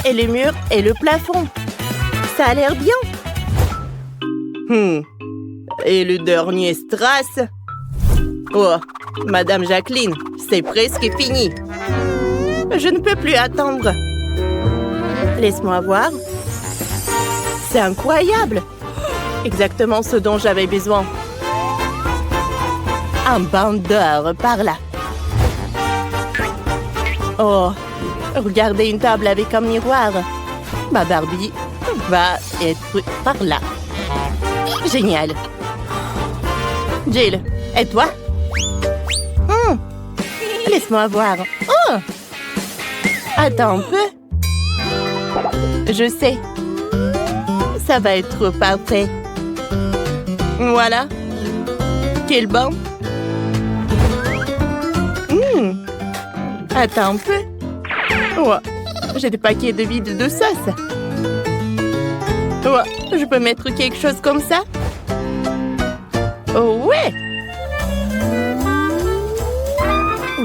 Et les murs et le plafond. Ça a l'air bien. Et le dernier strass. Oh, Madame Jacqueline, c'est presque fini. Je ne peux plus attendre. Laisse-moi voir. C'est incroyable. Exactement ce dont j'avais besoin. Un bandeur par là. Oh, regardez une table avec un miroir. Ma Barbie va être par là. Génial. Jill, et toi? Laisse-moi voir. Oh! Attends un peu. Je sais. Ça va être parfait. Voilà. Quel banc. Attends un peu. Oh, j'ai des paquets de vide de sauce. Oh, je peux mettre quelque chose comme ça? Oh ouais!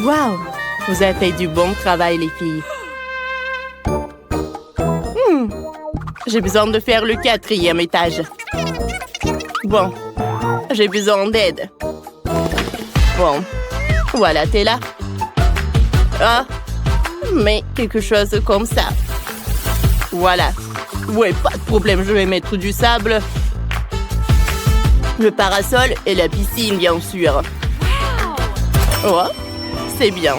Waouh! Vous avez fait du bon travail, les filles. J'ai besoin de faire le 4e étage. Bon, j'ai besoin d'aide. Bon, voilà, t'es là. Ah, mais quelque chose comme ça. Voilà. Ouais, pas de problème, je vais mettre du sable. Le parasol et la piscine, bien sûr. Oh, c'est bien.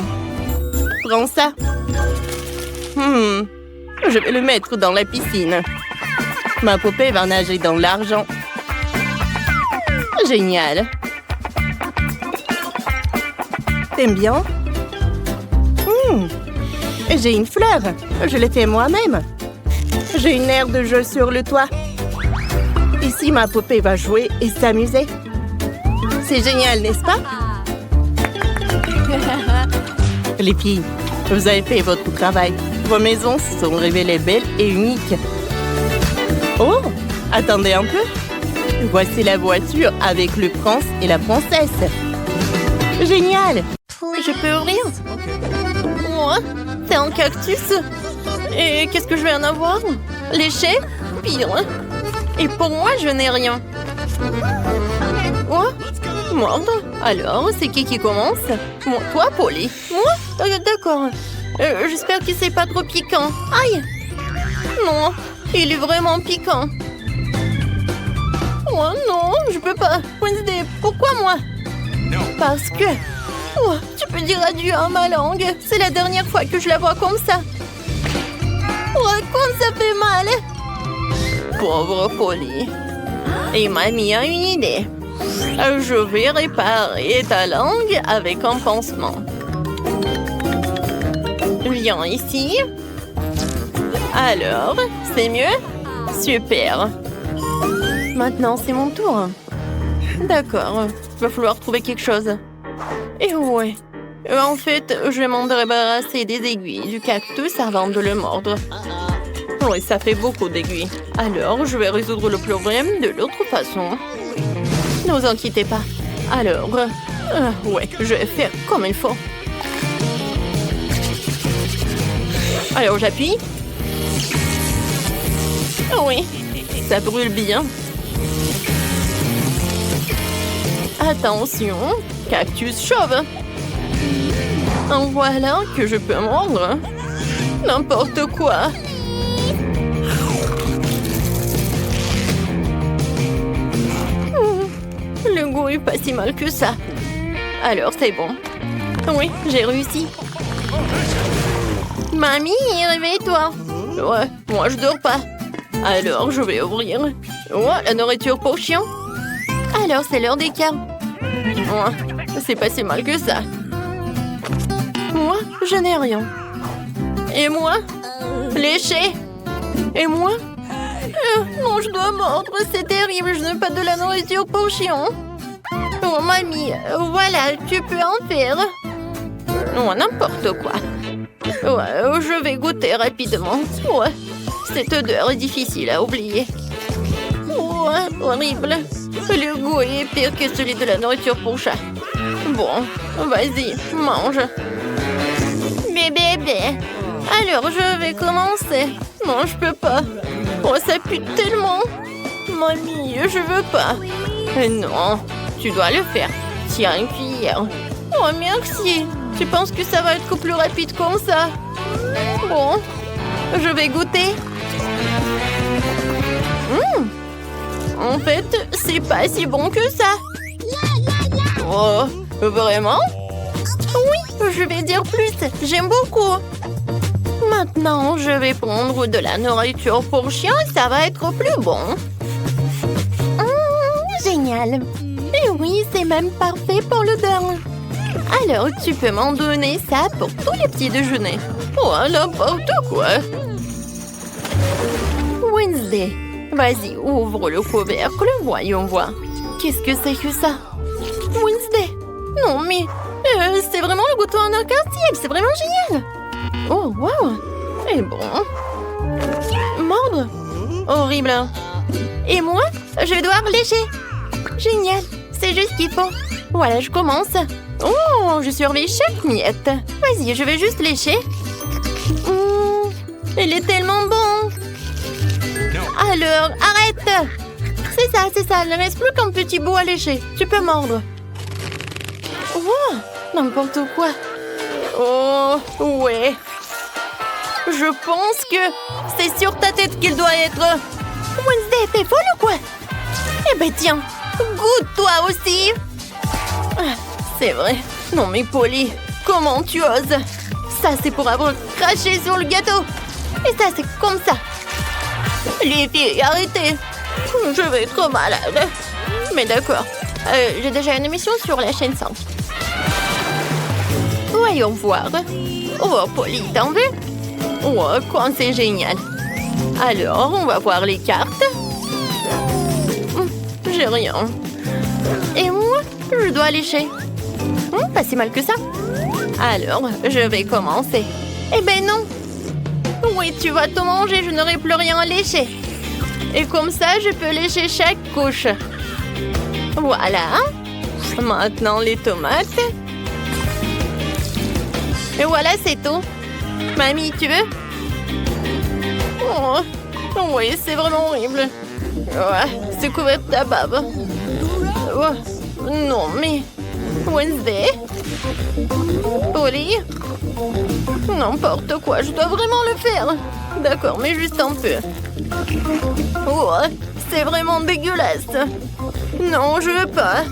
Prends ça. Je vais le mettre dans la piscine. Ma poupée va nager dans l'argent. Génial. T'aimes bien? J'ai une fleur. Je l'ai fait moi-même. J'ai une aire de jeu sur le toit. Ici, ma poupée va jouer et s'amuser. C'est génial, n'est-ce pas? Les filles, vous avez fait votre travail. Vos maisons se sont révélées belles et uniques. Oh, attendez un peu. Voici la voiture avec le prince et la princesse. Génial! Je peux ouvrir? Moi, c'est un cactus. Et qu'est-ce que je vais en avoir? Léché? Pire. Et pour moi, je n'ai rien. Moi? Merde. Alors, c'est qui commence? Moi, toi, Polly. Moi? D'accord. J'espère que c'est pas trop piquant. Aïe! Non, il est vraiment piquant. Oh non, je peux pas. Wednesday, pourquoi moi? Parce que... Oh, tu peux dire adieu à ma langue. C'est la dernière fois que je la vois comme ça. Oh, comme ça fait mal. Pauvre Polly. Et mamie a une idée. Je vais réparer ta langue avec un pansement. Viens ici. Alors, c'est mieux? Super. Maintenant, c'est mon tour. D'accord, va falloir trouver quelque chose. Et ouais. En fait, je vais m'en débarrasser des aiguilles du cactus avant de le mordre. Oui, ça fait beaucoup d'aiguilles. Alors, je vais résoudre le problème de l'autre façon. Ne vous inquiétez pas. Alors, ouais, je vais faire comme il faut. Alors, j'appuie. Oui, ça brûle bien. Attention, cactus chauve. En voilà que je peux mordre. N'importe quoi. Le goût est pas si mal que ça. Alors, c'est bon. Oui, j'ai réussi. Mamie, réveille-toi. Ouais, moi je dors pas. Alors, je vais ouvrir. Oh, la nourriture pour chien. Alors, c'est l'heure des câbles. Ouais, c'est pas si mal que ça. Moi, je n'ai rien. Et moi? Léché. Et moi? Non, je dois mordre, c'est terrible, je n'ai pas de la nourriture pour chien. Oh, mamie, voilà, tu peux en faire. Oh, n'importe quoi. Ouais, je vais goûter rapidement. Ouais, cette odeur est difficile à oublier. Ouais, horrible. Le goût est pire que celui de la nourriture pour chat. Bon, vas-y, mange. Bébé. Alors, je vais commencer. Non, je peux pas. Oh, ça pue tellement. Mamie, je veux pas. Non, tu dois le faire. Tiens, une cuillère. Oh, merci. Tu penses que ça va être plus rapide comme ça? Bon, je vais goûter. En fait, c'est pas si bon que ça. Oh, vraiment? Oui, je vais dire plus. J'aime beaucoup. Maintenant, je vais prendre de la nourriture pour chien et ça va être plus bon. Génial. Et oui, c'est même parfait pour l'odeur. Alors, tu peux m'en donner ça pour tous les petits déjeuners. Oh, n'importe quoi. Wednesday. Vas-y, ouvre le couvercle, voyons voir. Qu'est-ce que c'est que ça? Wednesday. Non, mais c'est vraiment le bouton en arc-en-ciel, c'est vraiment génial. Oh, wow. Et bon. Mordre. Horrible. Et moi, je vais devoir lécher. Génial, c'est juste ce qu'il faut. Voilà, je commence. Oh, je surveille chaque miette. Vas-y, je vais juste lécher. Il est tellement bon. Alors, arrête. C'est ça, il ne reste plus qu'un petit bout à lécher. Tu peux mordre. Oh, n'importe quoi. Oh, ouais. Je pense que c'est sur ta tête qu'il doit être. Wednesday, t'es folle ou quoi? Eh ben tiens, goûte toi aussi. C'est vrai. Non mais Polly, comment tu oses? Ça c'est pour avoir craché sur le gâteau. Et ça c'est comme ça. Les filles, arrêtez. Je vais être malade. Mais d'accord. J'ai déjà une émission sur la chaîne 5. Voyons voir. Oh, Polly, t'en veux? Oh, quoi, c'est génial. Alors, on va voir les cartes. J'ai rien. Et moi, je dois lécher. Pas si mal que ça. Alors, je vais commencer. Eh ben non. Oui, tu vas tout manger, je n'aurai plus rien à lécher. Et comme ça, je peux lécher chaque couche. Voilà. Maintenant, les tomates. Et voilà, c'est tout. Mamie, tu veux? Oh, oui, c'est vraiment horrible. Ouais, c'est couvert de ta bave. Oh, non, mais... Wednesday? Polly? N'importe quoi, je dois vraiment le faire. D'accord, mais juste un peu. Oh, c'est vraiment dégueulasse. Non, je veux pas.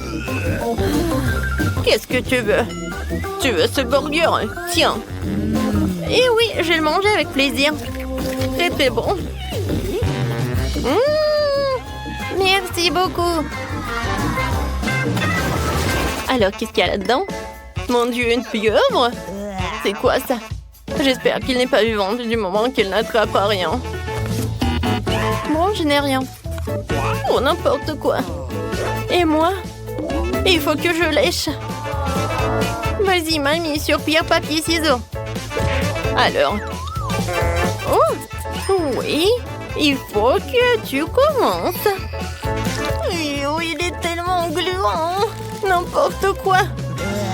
Qu'est-ce que tu veux? Tu veux ce burger? Tiens. Eh oui, je vais le manger avec plaisir. Très très bon. Merci beaucoup. Alors, qu'est-ce qu'il y a là-dedans? Mon Dieu, une pieuvre? C'est quoi ça? J'espère qu'il n'est pas vivant du moment qu'il n'attrape à rien. Bon, je n'ai rien. Oh, n'importe quoi. Et moi? Il faut que je lèche. Vas-y, mamie, sur pierre, papier, ciseaux. Alors. Oh, oui. Il faut que tu commences. Oh, il est tellement gluant. N'importe quoi.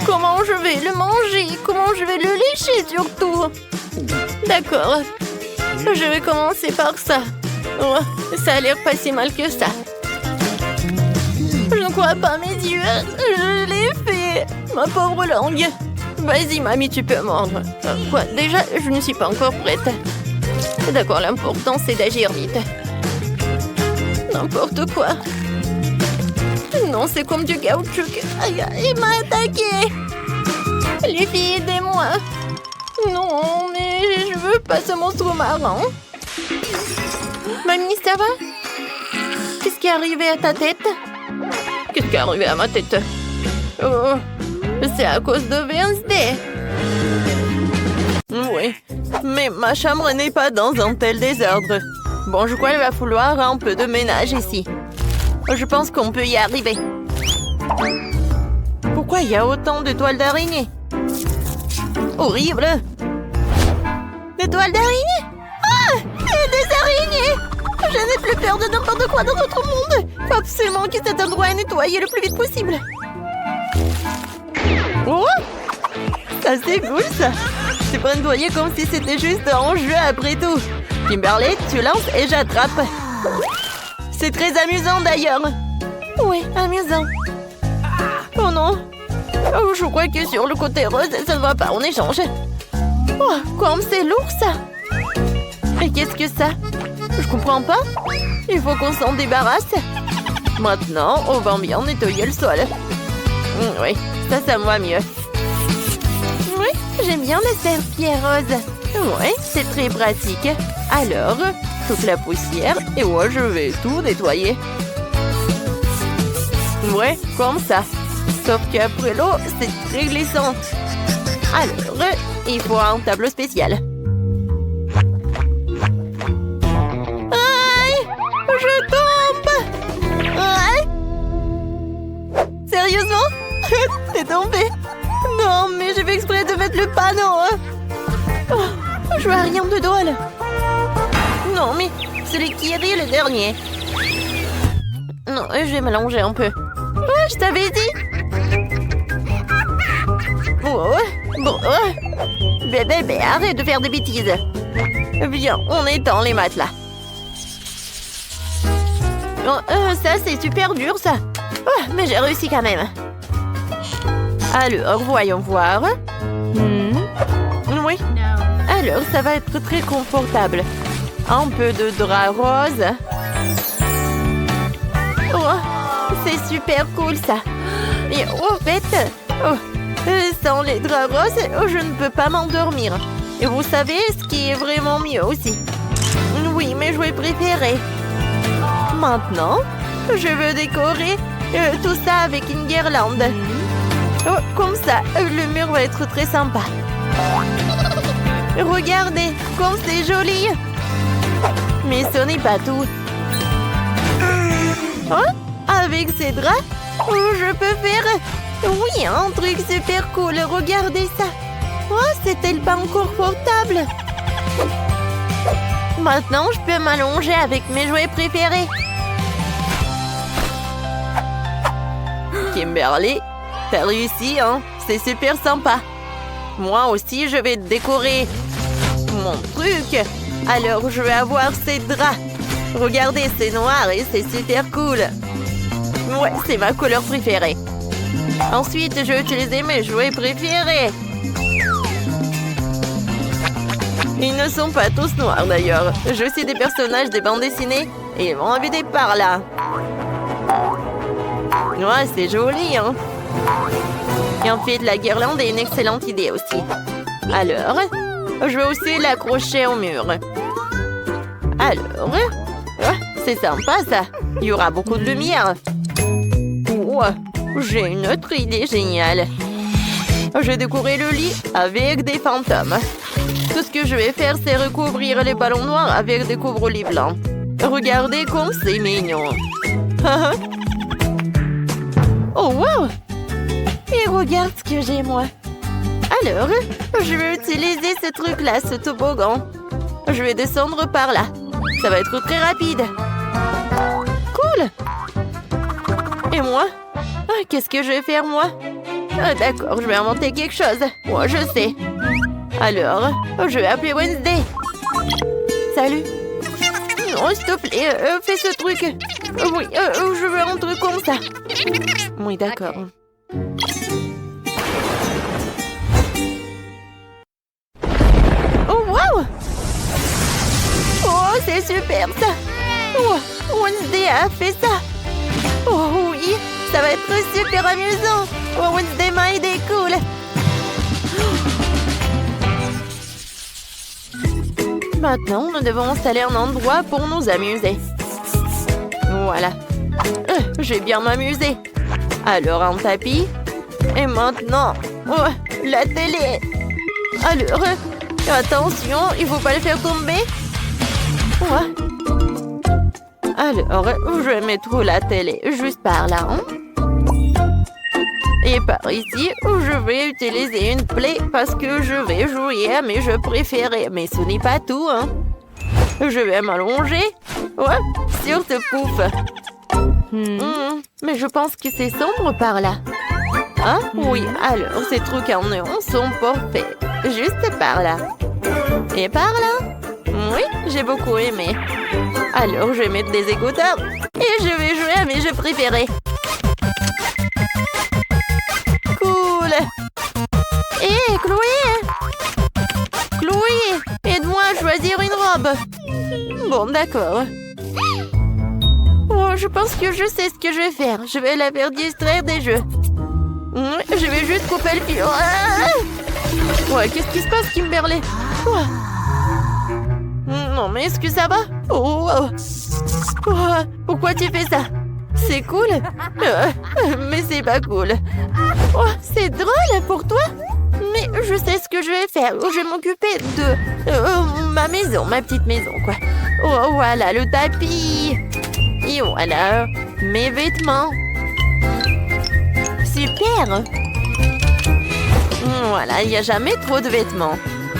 Comment je vais le manger? Comment je vais le lécher surtout? D'accord. Je vais commencer par ça. Oh, ça a l'air pas si mal que ça. Je ne crois pas mes yeux. Je l'ai fait. Ma pauvre langue. Vas-y, mamie, tu peux mordre. Quoi? Déjà, je ne suis pas encore prête. D'accord, l'important, c'est d'agir vite. N'importe quoi. Non, c'est comme du caoutchouc. Aïe, il m'a attaqué. Les filles, aidez-moi. Non, mais je veux pas ce monstre marin. Mamie, ça va? Qu'est-ce qui est arrivé à ta tête? Qu'est-ce qui est arrivé à ma tête? Oh, c'est à cause de Wednesday. Oui, mais ma chambre n'est pas dans un tel désordre. Bon, je crois qu'il va falloir un peu de ménage ici. Je pense qu'on peut y arriver. Pourquoi il y a autant de toiles d'araignée? Horrible! Des toiles d'araignée? Ah! Des araignées! Je n'ai plus peur de n'importe quoi dans notre monde. Faut absolument que cet endroit est nettoyé le plus vite possible. Oh! Ça c'est cool ça! C'est pas nettoyer comme si c'était juste un jeu après tout. Kimberly, tu lances et j'attrape. C'est très amusant d'ailleurs. Oui, amusant. Oh non! Oh, je crois que sur le côté rose, ça ne va pas en échange. Oh, comme c'est lourd ça! Mais qu'est-ce que ça? Je comprends pas. Il faut qu'on s'en débarrasse. Maintenant, on va bien nettoyer le sol. Oui, ça me va mieux. Oui, j'aime bien les serpillères roses. Oui, c'est très pratique. Alors, toute la poussière et moi je vais tout nettoyer. Ouais, comme ça. Sauf qu'après l'eau, c'est très glissant. Alors, il faut un tableau spécial. Aïe! Je tombe! Aïe! Sérieusement? T'es tombé? Non, mais j'ai fait exprès de mettre le panneau. Oh, je vois rien de drôle. Non, mais celui qui rit le dernier. Non, je vais m'allonger un peu. Ouais, je t'avais dit. Oh, bon, bébé, arrête de faire des bêtises. Viens, on étend les matelas. Oh, ça, c'est super dur, ça. Oh, mais j'ai réussi quand même. Alors, voyons voir. Oui. Alors, ça va être très confortable. Un peu de drap rose. Oh, c'est super cool, ça. Et en fait, sans les draps roses, je ne peux pas m'endormir. Et vous savez ce qui est vraiment mieux aussi? Oui, mes jouets préférés. Maintenant, je veux décorer tout ça avec une guirlande. Oh, comme ça, le mur va être très sympa. Regardez, comme c'est joli. Mais ce n'est pas tout. Oh, avec ces draps, je peux faire... Oui, un truc super cool. Regardez ça. Oh, c'est tellement confortable. Maintenant, je peux m'allonger avec mes jouets préférés. Kimberly, t'as réussi, hein? C'est super sympa. Moi aussi, je vais décorer mon truc. Alors, je vais avoir ces draps. Regardez, c'est noir et c'est super cool. Ouais, c'est ma couleur préférée. Ensuite, je vais utiliser mes jouets préférés. Ils ne sont pas tous noirs d'ailleurs. Je suis des personnages des bandes dessinées et ils vont habiter par là. Ouais, c'est joli, hein? Et en fait, la guirlande est une excellente idée aussi. Alors, je vais aussi l'accrocher au mur. Alors, c'est sympa ça. Il y aura beaucoup de lumière. J'ai une autre idée géniale. Je vais décorer le lit avec des fantômes. Tout ce que je vais faire, c'est recouvrir les ballons noirs avec des couvre-lits blancs. Regardez comme c'est mignon. Oh, wow! Et regarde ce que j'ai, moi. Alors, je vais utiliser ce truc-là, ce toboggan. Je vais descendre par là. Ça va être très rapide. Cool! Et moi? Qu'est-ce que je vais faire, moi? D'accord, je vais inventer quelque chose. Moi, je sais. Alors, je vais appeler Wednesday. Salut. Non, s'il te plaît, fais ce truc. Oui, je veux un truc comme ça. Oui, d'accord. Oh, wow! Oh, c'est super, ça. Oh, Wednesday a fait ça. Oh, oui, ça va être super amusant. Oh, Wednesday m'a aidé, cool. Maintenant, nous devons installer un endroit pour nous amuser. Voilà. Je vais bien m'amuser. Alors, un tapis. Et maintenant, la télé. Alors, attention, il ne faut pas le faire tomber. Alors, je vais mettre la télé juste par là. Et par ici, je vais utiliser une play parce que je vais jouer à mes jeux préférés. Mais ce n'est pas tout, hein. Je vais m'allonger. Sur ce pouf. Mais je pense que c'est sombre par là. Ah, oui, alors ces trucs en néon sont parfaits. Juste par là. Et par là. Oui, j'ai beaucoup aimé. Alors, je vais mettre des écouteurs et je vais jouer à mes jeux préférés. Cool. Hé, Chloé! Chloé, aide-moi à choisir une robe. Bon, d'accord. Oh, je pense que je sais ce que je vais faire. Je vais la faire distraire des jeux. Je vais juste couper le fil. Qu'est-ce qui se passe, Kimberly? Non, mais est-ce que ça va? Pourquoi tu fais ça? C'est cool? Mais c'est pas cool. C'est drôle pour toi? Mais je sais ce que je vais faire. Je vais m'occuper de ma maison, ma petite maison, quoi. Voilà le tapis. Et voilà mes vêtements. Super! Voilà, il n'y a jamais trop de vêtements.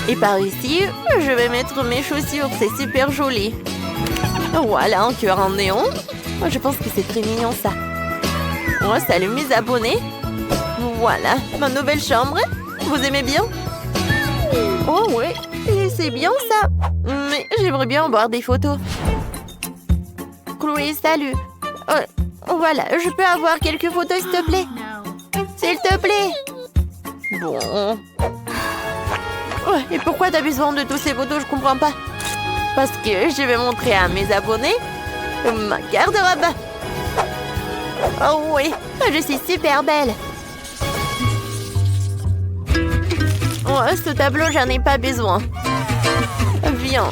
Et par ici, je vais mettre mes chaussures. C'est super joli. Voilà, un cœur en néon. Je pense que c'est très mignon, ça. Salut mes abonnés. Voilà, ma nouvelle chambre. Vous aimez bien? Oh oui, c'est bien ça. Mais j'aimerais bien en voir des photos. Chloé, salut. Voilà, je peux avoir quelques photos, s'il te plaît? S'il te plaît. Bon. Et pourquoi t'as besoin de toutes ces photos? Je comprends pas. Parce que je vais montrer à mes abonnés ma garde-robe. Oh oui, je suis super belle. Ce tableau, j'en ai pas besoin. Viens.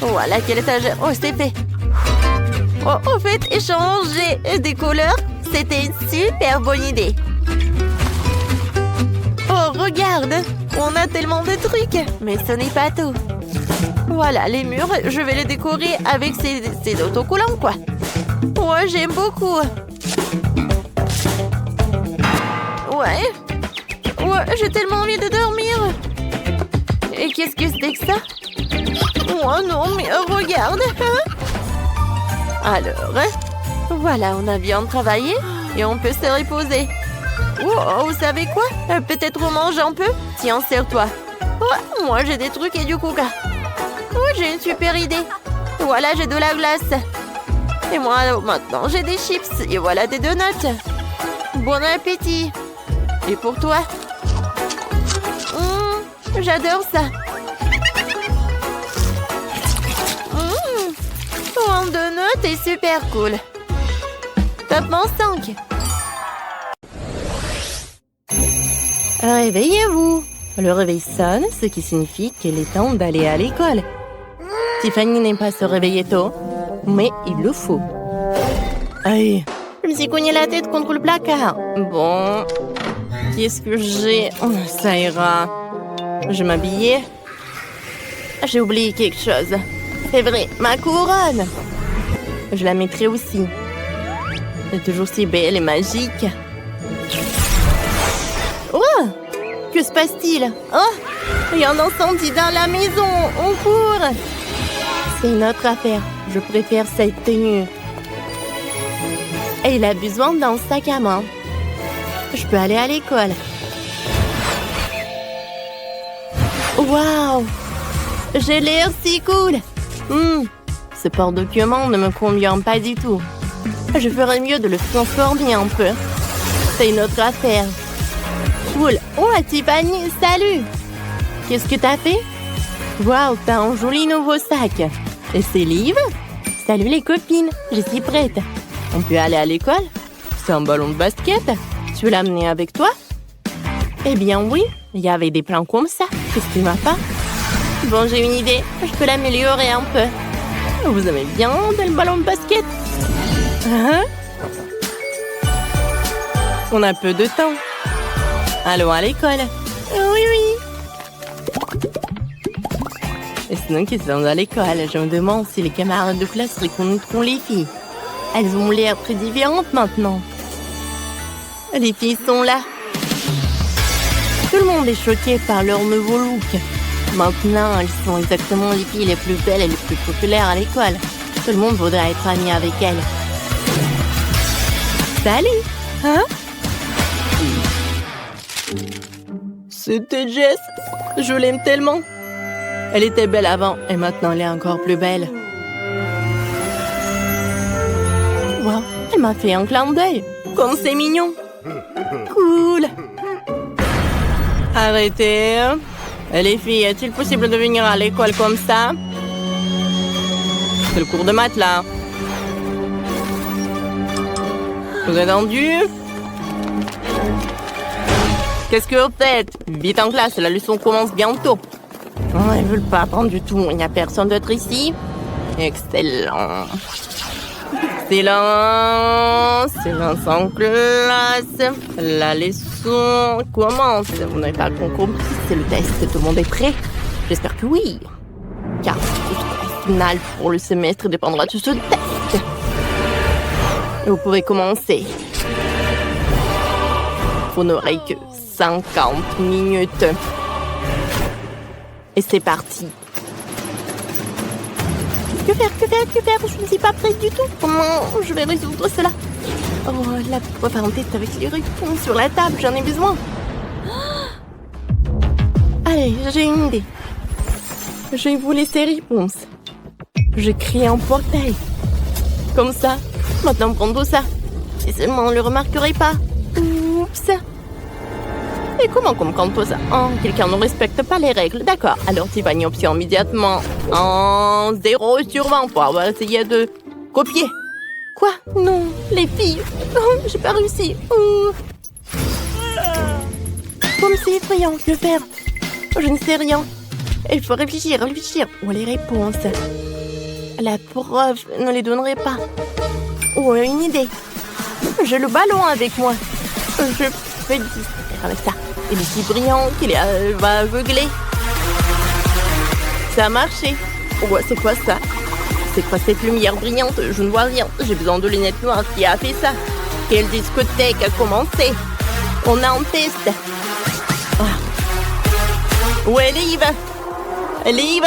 Voilà, quel étagère. C'est fait. Au fait, échanger des couleurs, c'était une super bonne idée. Regarde, on a tellement de trucs. Mais ce n'est pas tout. Voilà, les murs, je vais les décorer avec ces autocollants, quoi. J'aime beaucoup. J'ai tellement envie de dormir. Et qu'est-ce que c'est que ça? Non, mais regarde. Alors, voilà, on a bien travaillé et on peut se reposer. Vous savez quoi? Peut-être on mange un peu? Tiens, serre-toi. Moi, j'ai des trucs et du coca. J'ai une super idée. Voilà, j'ai de la glace. Et moi, maintenant, j'ai des chips. Et voilà des donuts. Bon appétit. Et pour toi? J'adore ça. Un donut est super cool. Tapement 5. Réveillez-vous. Le réveil sonne, ce qui signifie qu'il est temps d'aller à l'école. Tiffany n'aime pas se réveiller tôt, mais il le faut. Aïe, je me suis cogné la tête contre le placard. Bon, qu'est-ce que j'ai? Ça ira. Je m'habillais. j'ai oublié quelque chose. C'est vrai, ma couronne. Je la mettrai aussi. Elle est toujours si belle et magique. Oh! Que se passe-t-il? Oh! Il y a un incendie dans la maison! On court! C'est une autre affaire. Je préfère cette tenue. Et il a besoin d'un sac à main. Je peux aller à l'école. Waouh! J'ai l'air si cool! Ce porte-document ne me convient pas du tout. Je ferais mieux de le transformer un peu. C'est une autre affaire. Cool! Oh, Tiffany, salut! Qu'est-ce que t'as fait? Waouh, t'as un joli nouveau sac. Et c'est livre? Salut les copines, je suis prête. On peut aller à l'école? C'est un ballon de basket. Tu veux l'amener avec toi? Eh bien oui, il y avait des plans comme ça. Qu'est-ce que tu m'as pas? Bon, j'ai une idée. Je peux l'améliorer un peu. Vous aimez bien le ballon de basket? Hein? On a peu de temps. Allons à l'école. Oui, oui. Et sinon, qu'ils sont à l'école, je me demande si les camarades de classe reconnaîtront les filles. Elles ont l'air très différentes maintenant. Les filles sont là. Tout le monde est choqué par leur nouveau look. Maintenant, elles sont exactement les filles les plus belles et les plus populaires à l'école. Tout le monde voudrait être ami avec elles. Salut! Hein? C'était Jess. Je l'aime tellement. Elle était belle avant et maintenant elle est encore plus belle. Wow, elle m'a fait un clin d'œil. Comme c'est mignon. Cool. Arrêtez. Et les filles, est-il possible de venir à l'école comme ça? C'est le cours de maths là. Vous êtes tendu? Qu'est-ce que vous faites? Vite en classe, la leçon commence bientôt. Oh, elles veulent pas apprendre du tout. Il n'y a personne d'autre ici. Excellent. Excellent. Silence en classe. La leçon commence. Vous n'avez pas compris, c'est le test. Tout le monde est prêt? J'espère que oui. Car le test final pour le semestre dépendra de ce test. Vous pouvez commencer. Vous n'aurez que 50 minutes. Et c'est parti. Que faire? Je ne suis pas prête du tout. Comment je vais résoudre cela? Oh, la parenthèse avec les réponses sur la table, j'en ai besoin. Allez, j'ai une idée. Je vais vous laisser réponse. Je crée un portail. Comme ça. Maintenant, prends tout ça. Si seulement on ne le remarquerait pas. Oups. Et comment comprendre tout ça? Oh, quelqu'un ne respecte pas les règles. D'accord. Alors, Tiffany option immédiatement. En 0 sur 20 pour avoir essayé de copier. Quoi? Non, les filles. Oh, j'ai pas réussi. Oh. Comme c'est effrayant. Que faire? Je ne sais rien. Il faut réfléchir. Où est les réponses? La prof ne les donnerait pas. Oh, une idée. J'ai le ballon avec moi. Je vais distraire avec ça. Il est si brillant qu'il va aveugler. Ça a marché. Oh, c'est quoi ça? C'est quoi cette lumière brillante? Je ne vois rien. J'ai besoin de lunettes noires. Qui a fait ça? Quelle discothèque a commencé? On a un test. Ah. Où est Liv?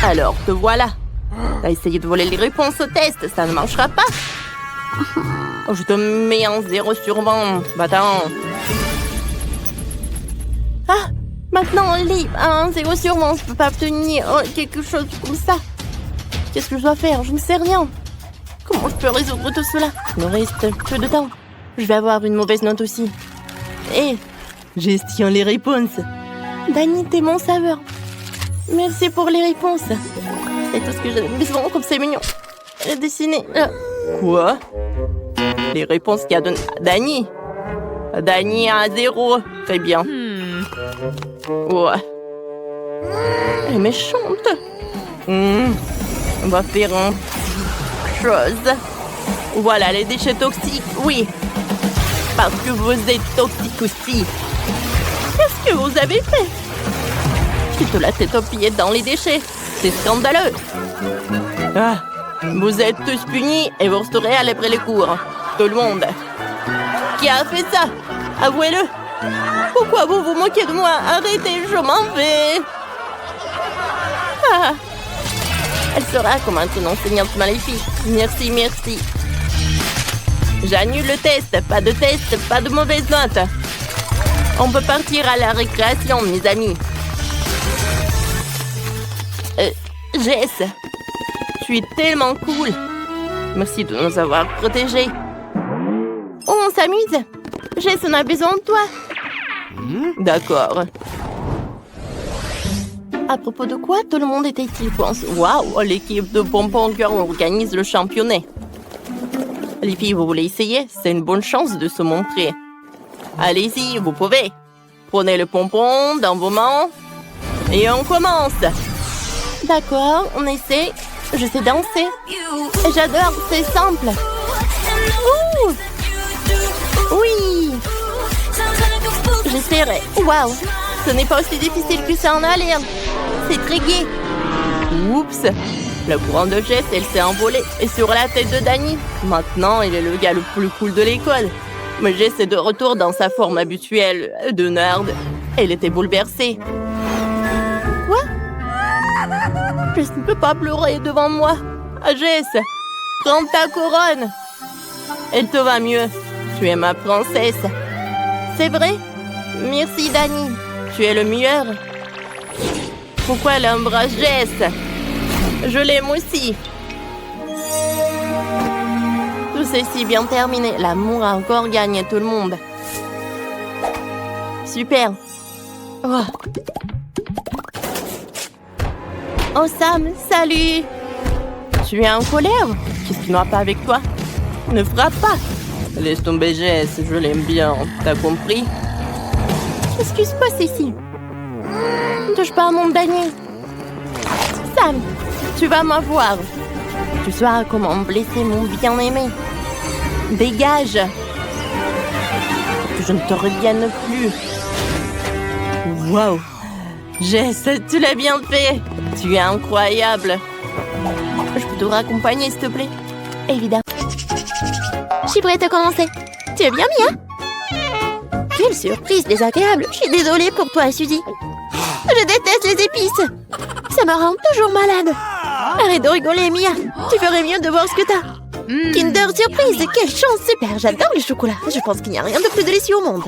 Alors, te voilà. T'as essayé de voler les réponses au test. Ça ne marchera pas. Oh, je te mets un 0 sur 20. Va-t'en. Ah, maintenant, Liv, un 0 sur 20. Je peux pas obtenir quelque chose comme ça. Qu'est-ce que je dois faire? Je ne sais rien. Comment je peux résoudre tout cela? Il me reste peu de temps. Je vais avoir une mauvaise note aussi. Et gestion les réponses. Dani, t'es mon saveur. Merci pour les réponses. C'est tout ce que j'ai besoin, comme c'est mignon. Dessiner. Quoi? Les réponses qu'il y a donné à Dani. Dani a 0. Très bien. Ouais. Elle est méchante. On va faire une chose. Voilà, les déchets toxiques, oui. Parce que vous êtes toxiques aussi. Qu'est-ce que vous avez fait? Tu te la tête aux pieds dans les déchets. C'est scandaleux. Ah, vous êtes tous punis et vous resterez après les cours. Tout le monde. Qui a fait ça? Avouez-le. Pourquoi vous vous moquez de moi? Arrêtez, je m'en vais. Ah. Elle sera comme une enseignante maléfique. Merci, merci. J'annule le test. Pas de test, pas de mauvaise note. On peut partir à la récréation, mes amis. Jess, tu es tellement cool. Merci de nous avoir protégés. Oh, on s'amuse. Jess, on a besoin de toi. D'accord. À propos de quoi tout le monde était-il pensé? Waouh, l'équipe de Bonbon Girl organise le championnat. Les filles, vous voulez essayer? C'est une bonne chance de se montrer. Allez-y, vous pouvez. Prenez le pompon dans vos mains. Et on commence. D'accord, on essaie. Je sais danser. J'adore, c'est simple. Ouh! Oui! J'essaierai. Waouh! Ce n'est pas aussi difficile que ça en a l'air. C'est très gai. Oups! Le courant de Jess, elle s'est envolée et sur la tête de Danny. Maintenant, il est le gars le plus cool de l'école. Mais Jess est de retour dans sa forme habituelle de nerd. Elle était bouleversée. Quoi? Jess ne peut pas pleurer devant moi. Jess, prends ta couronne. Elle te va mieux. Tu es ma princesse. C'est vrai? Merci, Danny. Tu es le meilleur. Pourquoi elle embrasse Jess? Je l'aime aussi. Tout ceci bien terminé. L'amour a encore gagné tout le monde. Super. Oh, oh Sam, salut. Tu es en colère? Qu'est-ce qui ne va pas avec toi? Ne frappe pas. Laisse tomber Jess, je l'aime bien. T'as compris? Qu'est-ce qui se passe ici? Ne touche pas à mon Danny. Sam, tu vas m'avoir. Tu sauras comment blesser mon bien-aimé. Dégage. Que je ne te revienne plus. Waouh. Jess, tu l'as bien fait. Tu es incroyable. Je peux te raccompagner, s'il te plaît? Évidemment. Je suis prête à commencer. Tu es bien mis, hein? Quelle surprise désagréable. Je suis désolée pour toi, Suzy. Je déteste les épices. Ça me rend toujours malade. Arrête de rigoler, Mia. Tu ferais mieux de voir ce que t'as. Kinder Surprise, quelle chance, super. J'adore le chocolat. Je pense qu'il n'y a rien de plus délicieux au monde.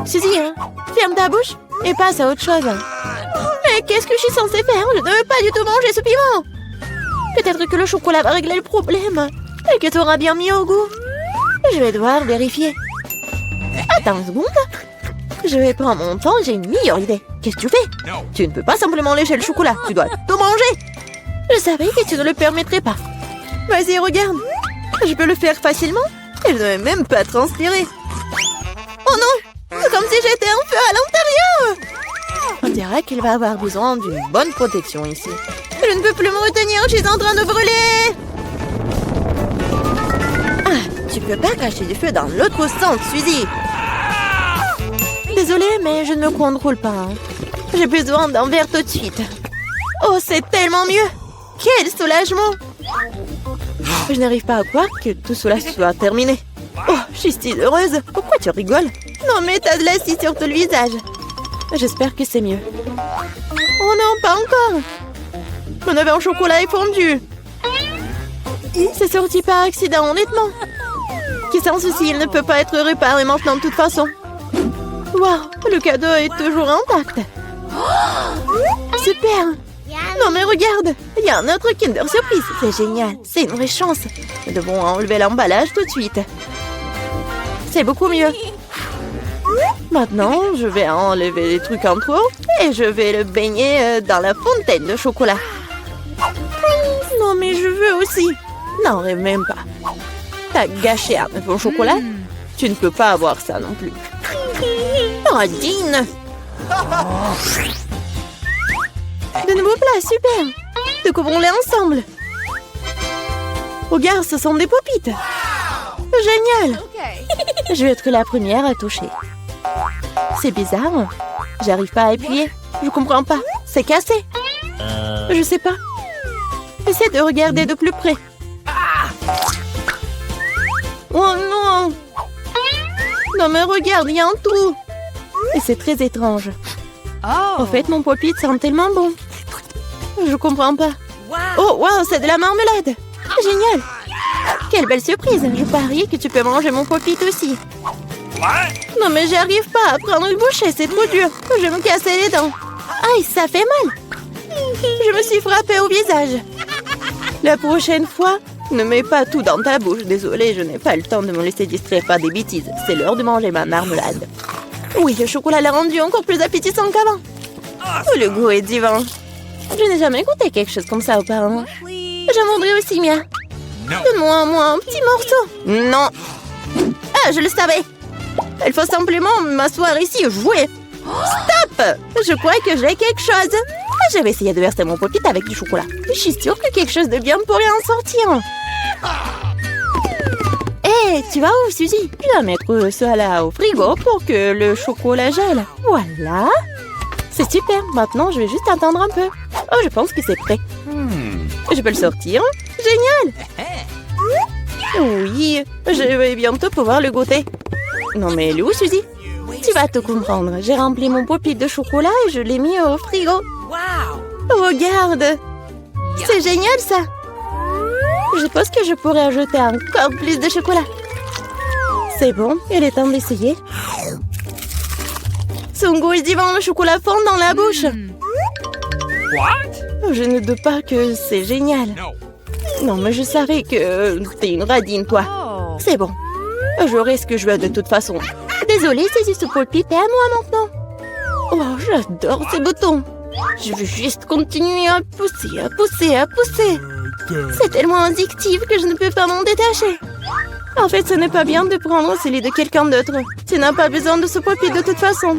Suzy, hein, ferme ta bouche et passe à autre chose. Mais qu'est-ce que je suis censée faire? Je ne veux pas du tout manger ce piment. Peut-être que le chocolat va régler le problème et que tu auras bien mis au goût. Je vais devoir vérifier. Attends une seconde. Je vais prendre mon temps, j'ai une meilleure idée. Qu'est-ce que tu fais? Tu ne peux pas simplement lécher le chocolat, tu dois tout manger. Je savais que tu ne le permettrais pas. Vas-y, regarde. Je peux le faire facilement et je ne vais même pas transpirer. Oh non! C'est comme si j'étais en feu à l'intérieur. On dirait qu'il va avoir besoin d'une bonne protection ici. Je ne peux plus me retenir, je suis en train de brûler. Ah, tu peux pas cacher du feu dans l'autre sens, Suzy. Désolée, mais je ne me contrôle pas. Hein. J'ai besoin d'un verre tout de suite. Oh, c'est tellement mieux. Quel soulagement. Je n'arrive pas à croire que tout cela soit terminé. Oh, je suis si heureuse. Pourquoi tu rigoles? Non, mais t'as de l'acide sur tout le visage. J'espère que c'est mieux. Oh non, pas encore. Mon œuf en chocolat est fondu. C'est sorti par accident, honnêtement. Qui sans souci, il ne peut pas être réparé maintenant de toute façon. Waouh, le cadeau est toujours intact. Super. Non mais regarde, il y a un autre Kinder Surprise. C'est génial, c'est une vraie chance. Nous devons enlever l'emballage tout de suite. C'est beaucoup mieux. Maintenant, je vais enlever les trucs en trop et je vais le baigner dans la fontaine de chocolat. Non mais je veux aussi. Non, rêve même pas. T'as gâché un œuf au chocolat? Tu ne peux pas avoir ça non plus. Oh, Dean! De nouveaux plats, super! Découvrons-les ensemble. Regarde, ce sont des popites. Génial! Je vais être la première à toucher. C'est bizarre. J'arrive pas à appuyer. Je comprends pas. C'est cassé. Je sais pas. Essaie de regarder de plus près. Oh non! Non mais regarde, il y a un trou. Et c'est très étrange. En fait, mon pop-it sent tellement bon. Je comprends pas. Oh, wow, c'est de la marmelade. Génial. Quelle belle surprise. Je parie que tu peux manger mon pop-it aussi. Non mais j'arrive pas à prendre une bouchée, c'est trop dur. Je vais me casser les dents. Aïe, ça fait mal. Je me suis frappée au visage. La prochaine fois, ne mets pas tout dans ta bouche. Désolée, je n'ai pas le temps de me laisser distraire par des bêtises. C'est l'heure de manger ma marmelade. Oui, le chocolat l'a rendu encore plus appétissant qu'avant. Oh, le goût est divin. Je n'ai jamais goûté quelque chose comme ça auparavant. J'en voudrais aussi, Mia. Donne-moi un petit morceau. Non. Ah, je le savais. Il faut simplement m'asseoir ici et jouer. Stop! Je crois que j'ai quelque chose. Je vais essayer de verser mon pop-it avec du chocolat. Je suis sûre que quelque chose de bien pourrait en sortir. Hé, tu vas où, Suzy? Je vais mettre ça là au frigo pour que le chocolat gèle. Voilà. C'est super. Maintenant, je vais juste attendre un peu. Oh, je pense que c'est prêt. Je peux le sortir. Génial! Oui, je vais bientôt pouvoir le goûter. Non mais elle est où, Suzy? Tu vas tout comprendre. J'ai rempli mon pop-it de chocolat et je l'ai mis au frigo. Regarde! C'est génial, ça! Je pense que je pourrais ajouter encore plus de chocolat. C'est bon, il est temps d'essayer. Son goût est divin, le chocolat fond dans la bouche. Je ne doute pas que c'est génial. Non, mais je savais que t'es une radine, toi. C'est bon. J'aurai ce que je veux de toute façon. Désolée, c'est ce pop-it est à moi maintenant. Oh, j'adore ces boutons. Je veux juste continuer à pousser, à pousser, à pousser. C'est tellement addictif que je ne peux pas m'en détacher. En fait, ce n'est pas bien de prendre celui de quelqu'un d'autre. Tu n'as pas besoin de ce pop-it de toute façon.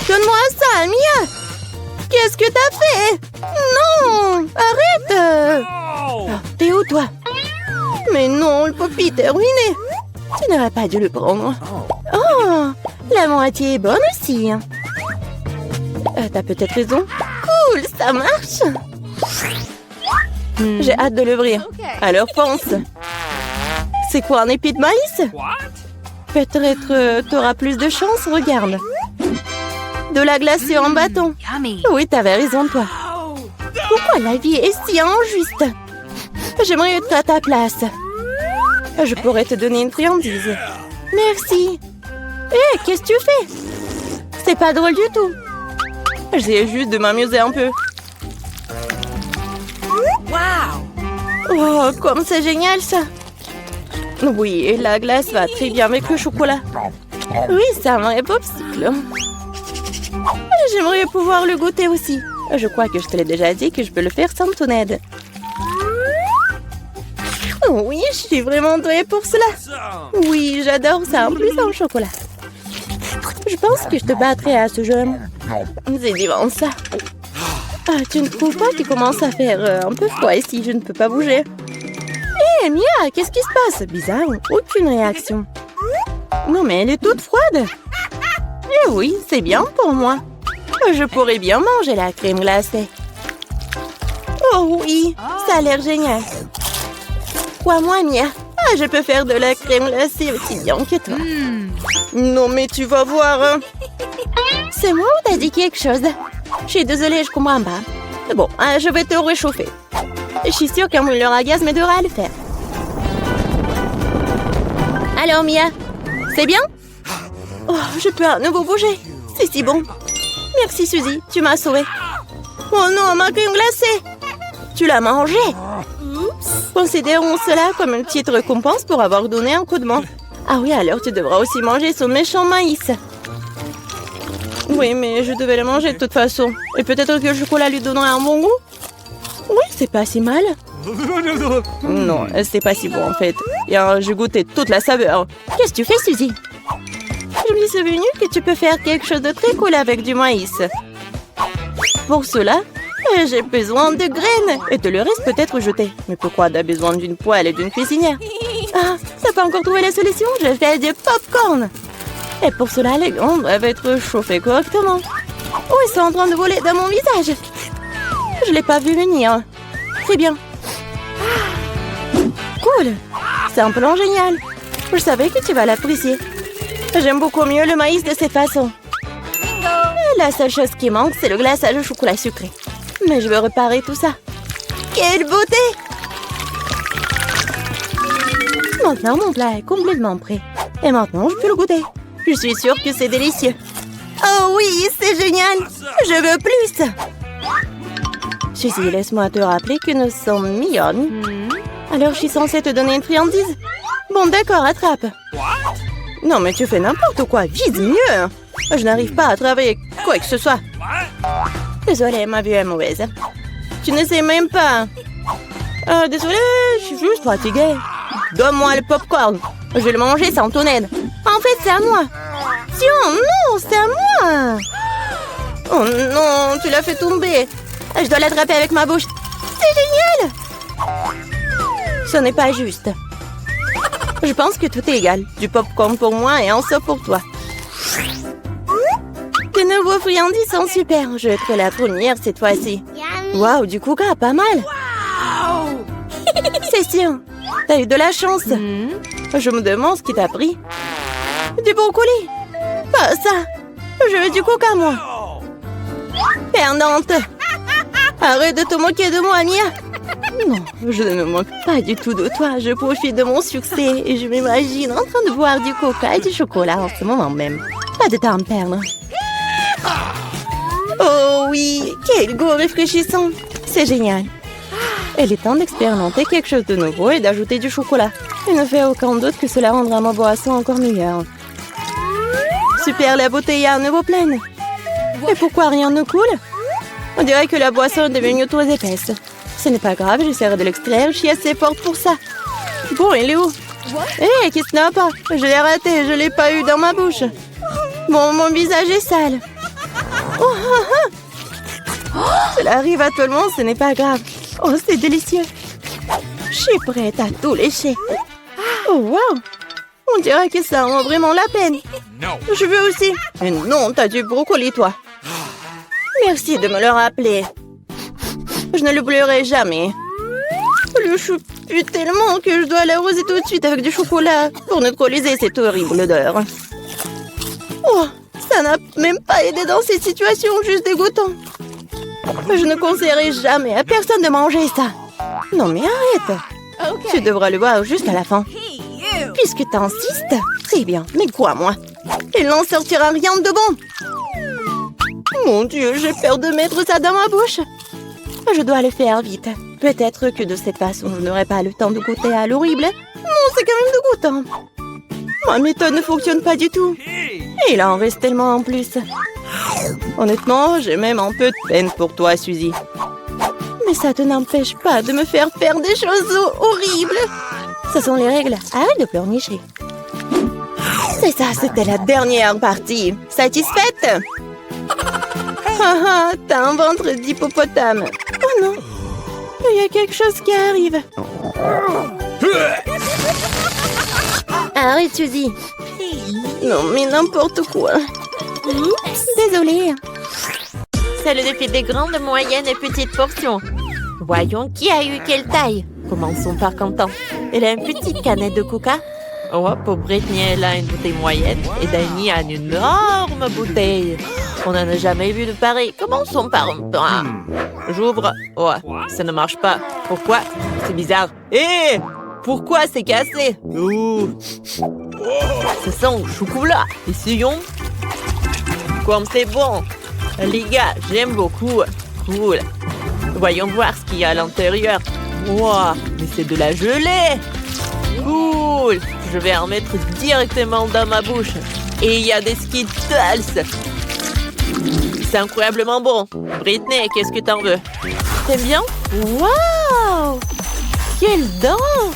Donne-moi ça, Mia! Qu'est-ce que t'as fait? Non! Arrête! Oh, t'es où, toi? Mais non, le pop-it est ruiné. Tu n'aurais pas dû le prendre. Oh! La moitié est bonne aussi. T'as peut-être raison. Cool, ça marche! J'ai hâte de l'ouvrir. Alors fonce! C'est quoi, un épi de maïs? Peut-être t'auras plus de chance, regarde. De la glacée en bâton. Oui, t'avais raison, toi. Pourquoi la vie est si injuste? J'aimerais être à ta place. Je pourrais te donner une friandise. Merci. Hé, qu'est-ce que tu fais? C'est pas drôle du tout. J'essaie juste de m'amuser un peu. Oh, comme c'est génial, ça. Oui, la glace va très bien avec le chocolat. Oui, c'est un vrai popsicle. J'aimerais pouvoir le goûter aussi. Je crois que je te l'ai déjà dit que je peux le faire sans ton aide. Oui, je suis vraiment douée pour cela. Oui, j'adore ça, en plus en chocolat. Je pense que je te battrai à ce jeu. C'est divin, ça. Ah, tu ne trouves pas qu'il commence à faire un peu froid ici? Je ne peux pas bouger. Hé, Mia, qu'est-ce qui se passe? Bizarre, aucune réaction. Non, mais elle est toute froide. Eh oui, c'est bien pour moi. Je pourrais bien manger la crème glacée. Oh oui, ça a l'air génial. Crois-moi, Mia. Ah, je peux faire de la crème glacée aussi bien que toi. Non, mais tu vas voir. Hein. C'est moi ou t'as dit quelque chose? Je suis désolée, je comprends pas. Bon, je vais te réchauffer. Je suis sûre qu'un brûleur à gaz m'aidera à le faire. Alors, Mia, c'est bien? Oh, je peux à nouveau bouger. C'est si bon. Merci, Suzy, tu m'as sauvée. Oh non, ma crème glacée! Tu l'as mangée? Considérons cela comme une petite récompense pour avoir donné un coup de main. Ah oui, alors tu devras aussi manger ce méchant maïs. Oui, mais je devais le manger de toute façon. Et peut-être que le chocolat lui donnera un bon goût? Oui, c'est pas si mal. Non, c'est pas si bon en fait. Et j'ai goûté toute la saveur. Qu'est-ce que tu fais, Suzy? Je me suis souvenu que tu peux faire quelque chose de très cool avec du maïs. Pour cela, j'ai besoin de graines. Et de le reste peut-être jeté. Mais pourquoi t'as besoin d'une poêle et d'une cuisinière? Ah, t'as pas encore trouvé la solution? Je fais du popcorn. Et pour cela, les gants doivent être chauffés correctement. Oh, ils sont en train de voler dans mon visage. Je l'ai pas vu venir. Très bien. Cool. C'est un plan génial. Je savais que tu vas l'apprécier. J'aime beaucoup mieux le maïs de cette façon. La seule chose qui manque, c'est le glaçage au chocolat sucré. Mais je veux réparer tout ça. Quelle beauté! Maintenant, mon plat est complètement prêt. Et maintenant, je peux le goûter. Je suis sûre que c'est délicieux. Oh oui, c'est génial! Je veux plus! Suzy, laisse-moi te rappeler que nous sommes mignonnes. Alors, je suis censée te donner une friandise? Bon, d'accord, attrape. Non, mais tu fais n'importe quoi. Vise mieux! Je n'arrive pas à travailler quoi que ce soit. Désolée, ma vue est mauvaise. Tu ne sais même pas. Désolée, je suis juste fatiguée. Donne-moi le popcorn. Je vais le manger sans ton aide. En fait, c'est à moi. Tiens, non, c'est à moi. Oh non, tu l'as fait tomber. Je dois l'attraper avec ma bouche. C'est génial. Ce n'est pas juste. Je pense que tout est égal. Du popcorn pour moi et un seau pour toi. Tes nouveaux friandises sont super. Je vais être la première cette fois-ci. Waouh, du coca, pas mal. C'est sûr. T'as eu de la chance. Je me demande ce qui t'a pris. Du brocoli. Pas ça. Je veux du coca, moi. Perdante. Arrête de te moquer de moi, Mia. Non, je ne me moque pas du tout de toi. Je profite de mon succès et je m'imagine en train de boire du coca et du chocolat en ce moment même. Pas de temps à me perdre. Oh oui, quel goût rafraîchissant. C'est génial. Il est temps d'expérimenter quelque chose de nouveau et d'ajouter du chocolat. Il ne fait aucun doute que cela rendra ma boisson encore meilleure. Super, la bouteille est à nouveau pleine. Et pourquoi rien ne coule? On dirait que la boisson est devenue trop épaisse. Ce n'est pas grave, j'essaierai de l'extraire. Je suis assez forte pour ça. Bon, il est où? Hé, qu'est-ce qu'il n'a pas? Je l'ai raté, je l'ai pas eu dans ma bouche. Bon, mon visage est sale. Cela arrive à tout le monde, ce n'est pas grave. Oh, c'est délicieux. Je suis prête à tout lécher. Oh, wow. On dirait que ça en vaut vraiment la peine. Je veux aussi. Et non, t'as du brocoli, toi. Merci de me le rappeler. Je ne l'oublierai jamais. Le chou pue tellement que je dois l'arroser tout de suite avec du chocolat pour neutraliser cette horrible odeur. Oh, ça n'a même pas aidé dans ces situations juste dégoûtantes. Je ne conseillerais jamais à personne de manger ça. Non mais arrête. Tu devras le boire juste à la fin. Puisque t'insistes, c'est bien, mais crois-moi, il n'en sortira rien de bon. Mon Dieu, j'ai peur de mettre ça dans ma bouche. Je dois le faire vite. Peut-être que de cette façon, je n'aurai pas le temps de goûter à l'horrible. Non, c'est quand même dégoûtant. Ma méthode ne fonctionne pas du tout. Et il en reste tellement en plus. Honnêtement, j'ai même un peu de peine pour toi, Suzy. Mais ça te n'empêche pas de me faire des choses horribles. Ce sont les règles. Arrête de pleurnicher. C'est ça, c'était la dernière partie. Satisfaite? Haha, t'as un ventre d'hippopotame. Oh non, il y a quelque chose qui arrive. Arrête, Suzy. Non, mais n'importe quoi. Désolée. C'est le défi des grandes, moyennes et petites portions. Voyons qui a eu quelle taille. Commençons par Quentin. Elle a une petite canette de coca. Oh, pour Brittany, elle a une bouteille moyenne et Danny a une énorme bouteille. On n'en a jamais vu de pareil. Commençons par un pain. J'ouvre. Oh, ça ne marche pas. Pourquoi? C'est bizarre. Hé! Pourquoi c'est cassé? Ouh! Ça sent le chocolat. Essayons. Comme c'est bon. Les gars, j'aime beaucoup. Cool. Voyons voir ce qu'il y a à l'intérieur. Wow, mais c'est de la gelée. Cool. Je vais en mettre directement dans ma bouche. Et il y a des Skittles. C'est incroyablement bon. Brittany, qu'est-ce que t'en veux? T'aimes bien? Waouh! Quelles dents!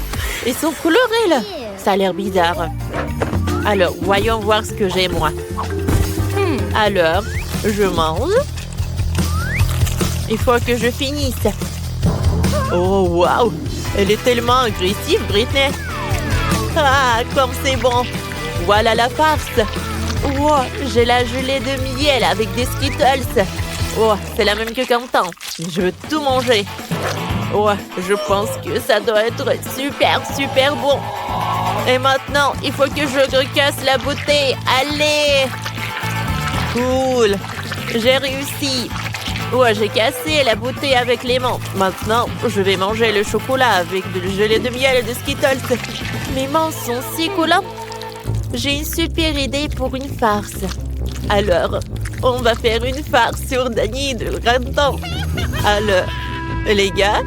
Ils sont colorés, là. Ça a l'air bizarre. Alors, voyons voir ce que j'ai, moi. Alors, je mange. Il faut que je finisse. Oh, waouh! Elle est tellement agressive, Brittany. Ah, comme c'est bon. Voilà la farce. Oh, j'ai la gelée de miel avec des Skittles. Oh, c'est la même que Quentin. Je veux tout manger. Oh, je pense que ça doit être super bon. Et maintenant, il faut que je recasse la bouteille. Allez! Cool! J'ai réussi. Oh, j'ai cassé la bouteille avec les mains. Maintenant, je vais manger le chocolat avec de gelée de miel et de Skittles. Mes mains sont si collantes. J'ai une super idée pour une farce. Alors, on va faire une farce sur Dani de Quentin. Alors, les gars,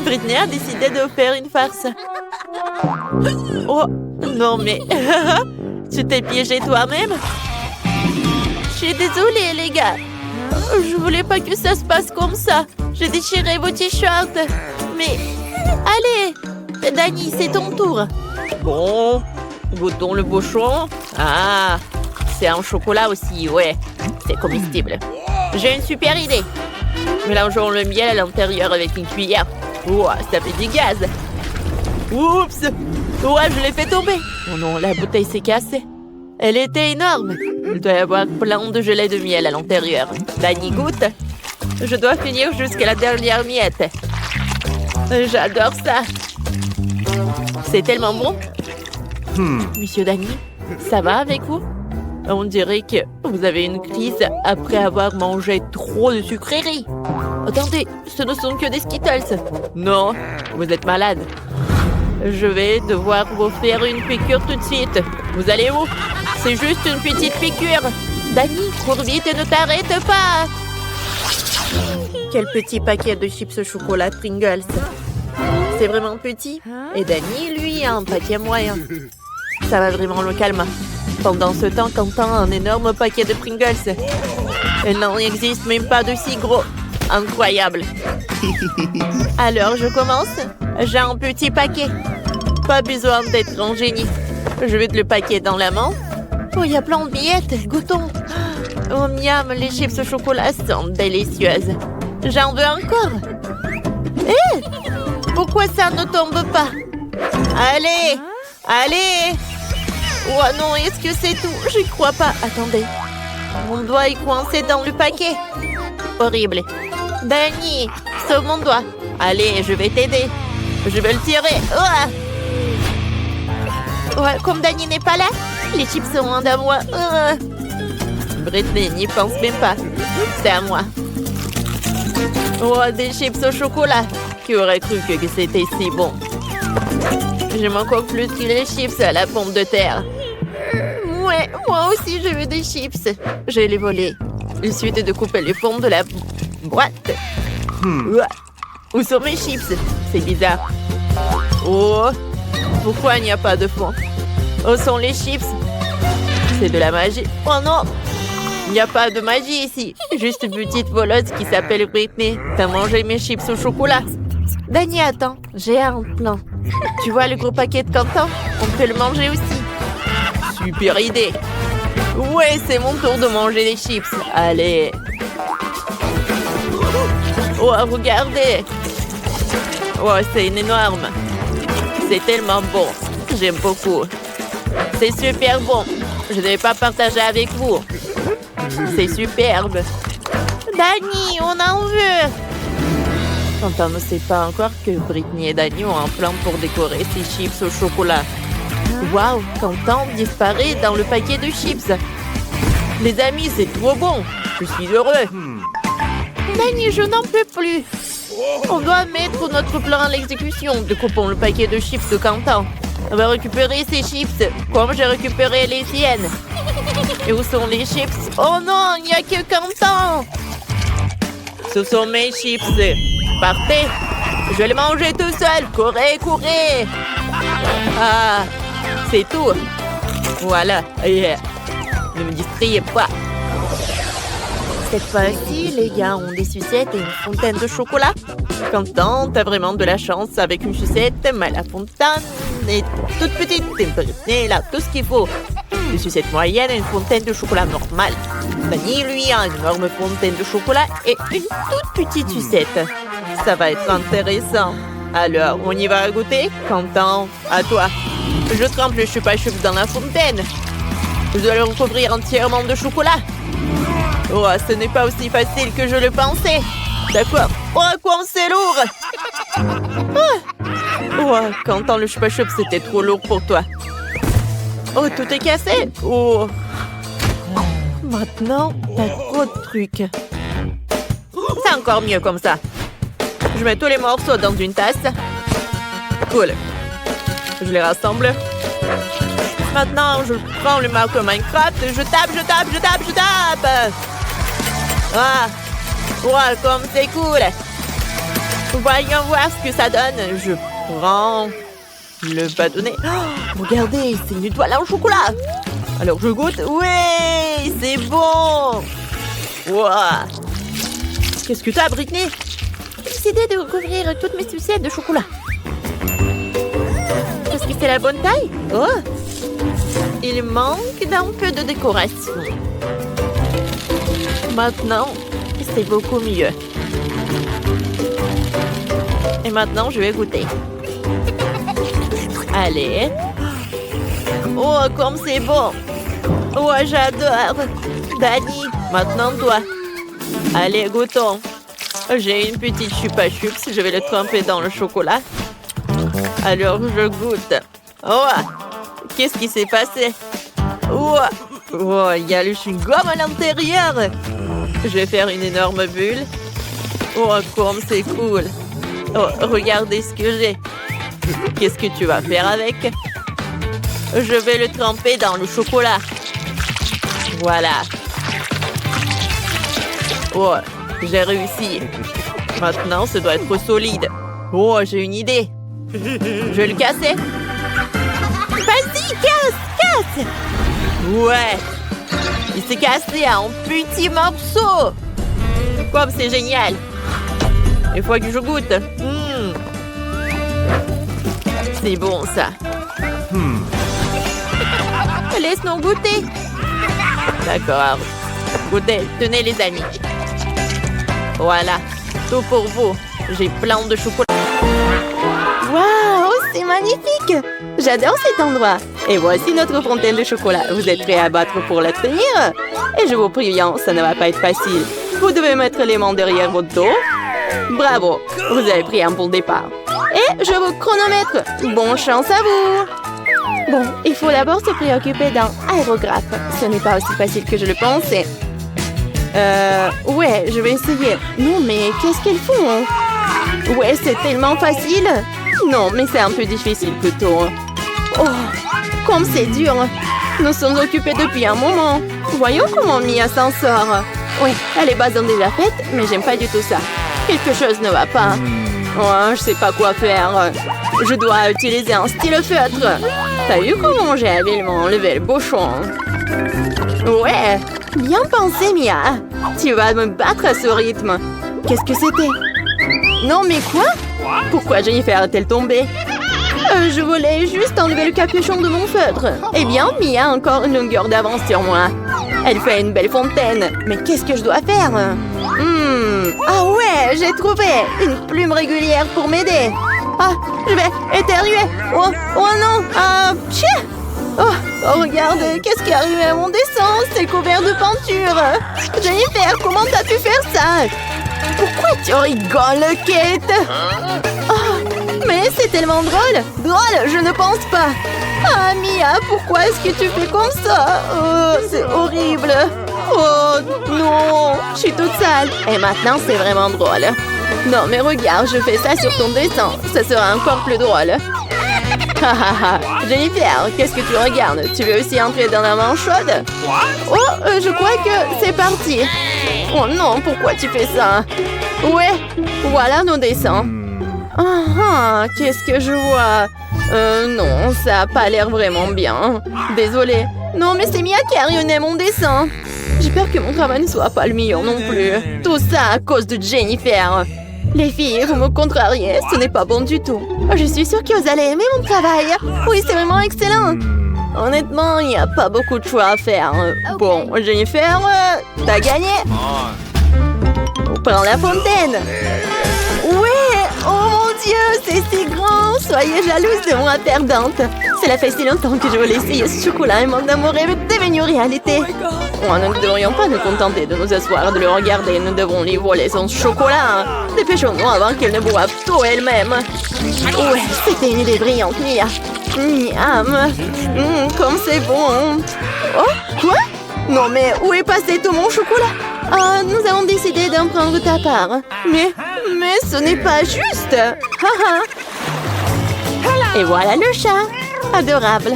Britney a décidé de faire une farce. Oh, non mais, tu t'es piégé toi-même? Je suis désolée, les gars. Je voulais pas que ça se passe comme ça. J'ai déchiré vos t-shirts. Mais, allez, Dani, c'est ton tour. Bon, goûtons le bouchon. Ah, c'est un chocolat aussi, ouais. C'est comestible. J'ai une super idée. Mélangeons le miel à l'intérieur avec une cuillère. Ouah, ça fait du gaz. Oups! Ouais, je l'ai fait tomber. Oh non, la bouteille s'est cassée. Elle était énorme. Il doit y avoir plein de gelée de miel à l'intérieur. Dani goûte. Je dois finir jusqu'à la dernière miette. J'adore ça. C'est tellement bon. Monsieur Dani, ça va avec vous? On dirait que vous avez une crise après avoir mangé trop de sucreries. Attendez, ce ne sont que des Skittles. Non, vous êtes malade. Je vais devoir vous faire une piqûre tout de suite. Vous allez où? C'est juste une petite piqûre. Dani, cours vite et ne t'arrête pas. Quel petit paquet de chips au chocolat Pringles. C'est vraiment petit. Et Dani, lui, a un paquet moyen. Ça va vraiment le calmer. Pendant ce temps, Quentin a un énorme paquet de Pringles. Il n'en existe même pas de si gros. Incroyable. Alors, je commence. J'ai un petit paquet. Pas besoin d'être un génie. Je mets le paquet dans la main. Oh, il y a plein de miettes. Goûtons. Oh, miam, les chips au chocolat sont délicieuses. J'en veux encore. Hé! Pourquoi ça ne tombe pas? Allez! Allez! Oh non, est-ce que c'est tout? J'y crois pas. Attendez. Mon doigt est coincé dans le paquet. Horrible. Dani, sauve mon doigt. Allez, je vais t'aider. Je vais le tirer. Ouais, comme Dani n'est pas là, les chips sont loin de moi. Britney n'y pense même pas. C'est à moi. Oh, des chips au chocolat. Qui aurait cru que c'était si bon? J'aime encore plus que les chips à la pomme de terre. Ouais, moi aussi je veux des chips. Je vais les voler. Il suffit de couper le fond de la boîte. Où sont mes chips? C'est bizarre. Oh, pourquoi il n'y a pas de fond? Où sont les chips? C'est de la magie. Oh non, il n'y a pas de magie ici. Juste une petite voleuse qui s'appelle Britney. T'as mangé mes chips au chocolat. Dani, attends, j'ai un plan. Tu vois le gros paquet de Quentin? On peut le manger aussi. Super idée. Ouais, c'est mon tour de manger les chips. Allez. Oh, regardez. Oh, c'est énorme. C'est tellement bon. J'aime beaucoup. C'est super bon. Je ne vais pas partager avec vous. C'est superbe. Dani, on en veut. Quentin ne sait pas encore que Britney et Dani ont un plan pour décorer ses chips au chocolat. Waouh, Quentin disparaît dans le paquet de chips. Les amis, c'est trop bon. Je suis heureux. Dani, je n'en peux plus. On doit mettre notre plan à l'exécution. Découpons le paquet de chips de Quentin. On va récupérer ces chips, comme j'ai récupéré les siennes. Et où sont les chips? Oh non, il n'y a que Quentin. Ce sont mes chips. Partez. Je vais les manger tout seul. Courez, courez. Ah, c'est tout. Voilà. Ne me distrayez pas. Cette fois-ci, les gars ont des sucettes et une fontaine de chocolat. Quentin, t'as vraiment de la chance avec une sucette, mais la fontaine est toute petite. Et là, tout ce qu'il faut. Une sucette moyenne et une fontaine de chocolat normale. Dani, lui, a une énorme fontaine de chocolat et une toute petite sucette. Ça va être intéressant. Alors, on y va goûter? Quentin, à toi. Je trempe le chupa-chups dans la fontaine. Je dois le recouvrir entièrement de chocolat. Oh, ce n'est pas aussi facile que je le pensais. D'accord. Oh, quoi, c'est lourd. Oh, Quentin, le Chupa Chups, c'était trop lourd pour toi. Oh, tout est cassé. Oh. Maintenant, t'as trop de trucs. C'est encore mieux comme ça. Je mets tous les morceaux dans une tasse. Cool. Je les rassemble. Maintenant, je prends le marque Minecraft. Je tape. Ah, wow, comme c'est cool. Voyons voir ce que ça donne. Je prends le bâtonnet. Oh, regardez, c'est une étoile en chocolat. Alors, je goûte. Oui, c'est bon. Wow. Qu'est-ce que t'as, Britney? J'ai décidé de recouvrir toutes mes sucettes de chocolat. Est-ce que c'est la bonne taille? Oh! Il manque d'un peu de décoration. Maintenant, c'est beaucoup mieux. Et maintenant, je vais goûter. Allez. Oh, comme c'est bon. Oh, j'adore. Dani, maintenant toi. Allez, goûtons. J'ai une petite Chupa Chups. Je vais le tremper dans le chocolat. Alors, je goûte. Oh, qu'est-ce qui s'est passé? Oh, il y a le chewing-gum à l'intérieur. Je vais faire une énorme bulle. Oh, comme c'est cool. Oh, regardez ce que j'ai. Qu'est-ce que tu vas faire avec? Je vais le tremper dans le chocolat. Voilà. Oh, j'ai réussi. Maintenant, ça doit être solide. Oh, j'ai une idée. Je vais le casser. Vas-y, casse. Ouais. Il s'est cassé en petits morceaux. Comme c'est génial. Il faut que je goûte. C'est bon, ça. Laisse-nous goûter. D'accord. Goûtez. Tenez, les amis. Voilà. Tout pour vous. J'ai plein de chocolat. Waouh, c'est magnifique. J'adore cet endroit. Et voici notre fontaine de chocolat. Vous êtes prêts à battre pour l'obtenir? Et je vous préviens, ça ne va pas être facile. Vous devez mettre les mains derrière votre dos. Bravo, vous avez pris un bon départ. Et je vous chronomètre. Bonne chance à vous. Bon, il faut d'abord se préoccuper d'un aérographe. Ce n'est pas aussi facile que je le pensais. Ouais, je vais essayer. Non, mais qu'est-ce qu'ils font? Ouais, c'est tellement facile. Non, mais c'est un peu difficile plutôt. Oh, comme c'est dur. Nous sommes occupés depuis un moment. Voyons comment Mia s'en sort. Oui, les bases ont déjà faites, mais j'aime pas du tout ça. Quelque chose ne va pas. Oh, je sais pas quoi faire. Je dois utiliser un stylo-feutre. T'as vu comment j'ai habilement enlevé le bouchon? Ouais, bien pensé, Mia. Tu vas me battre à ce rythme. Qu'est-ce que c'était? Non, mais quoi? Pourquoi Jennifer est-elle tombée? Je voulais juste enlever le capuchon de mon feutre. Eh bien, Mia a encore une longueur d'avance sur moi. Elle fait une belle fontaine. Mais qu'est-ce que je dois faire? Ah ouais, j'ai trouvé une plume régulière pour m'aider. Ah, je vais éternuer. Oh non. Chien. Oh, regarde, qu'est-ce qui est arrivé à mon dessin? C'est couvert de peinture. Jennifer, comment t'as pu faire ça? Pourquoi tu rigoles, Kate? Oh, mais c'est tellement drôle. Drôle, je ne pense pas. Ah, Mia, pourquoi est-ce que tu fais comme ça? Oh, c'est horrible. Oh, non, je suis toute sale. Et maintenant, c'est vraiment drôle. Non, mais regarde, je fais ça sur ton dessin. Ça sera encore plus drôle. Jennifer, qu'est-ce que tu regardes? Tu veux aussi entrer dans la main chaude? Oh, je crois que c'est parti. Oh non, pourquoi tu fais ça? Ouais, voilà nos dessins. Qu'est-ce que je vois? Non, ça a pas l'air vraiment bien. Désolée. Non, mais c'est Mia qui a ruiné mon dessin. J'ai peur que mon travail ne soit pas le meilleur non plus. Tout ça à cause de Jennifer. Les filles, vous me contrariez, ce n'est pas bon du tout. Je suis sûre que vous allez aimer mon travail. Oui, c'est vraiment excellent. Honnêtement, il n'y a pas beaucoup de choix à faire. Bon, Jennifer, t'as gagné. Prends la fontaine. Ouais, oh mon Dieu, c'est si grand. Soyez jalouse de moi perdante. Cela fait si longtemps que je voulais essayer ce chocolat. Un monde d'amour est devenu réalité. Oh, nous ne devrions pas nous contenter de nous asseoir et de le regarder. Nous devrons lui voler son chocolat. Dépêchons-nous avant qu'elle ne boive tout elle-même. Ouais, c'était une idée brillante, Mia. Miam. Comme c'est bon. Oh, quoi? Non, mais où est passé tout mon chocolat? Ah, nous avons décidé d'en prendre ta part. Mais ce n'est pas juste. Haha. Et voilà le chat. Adorable.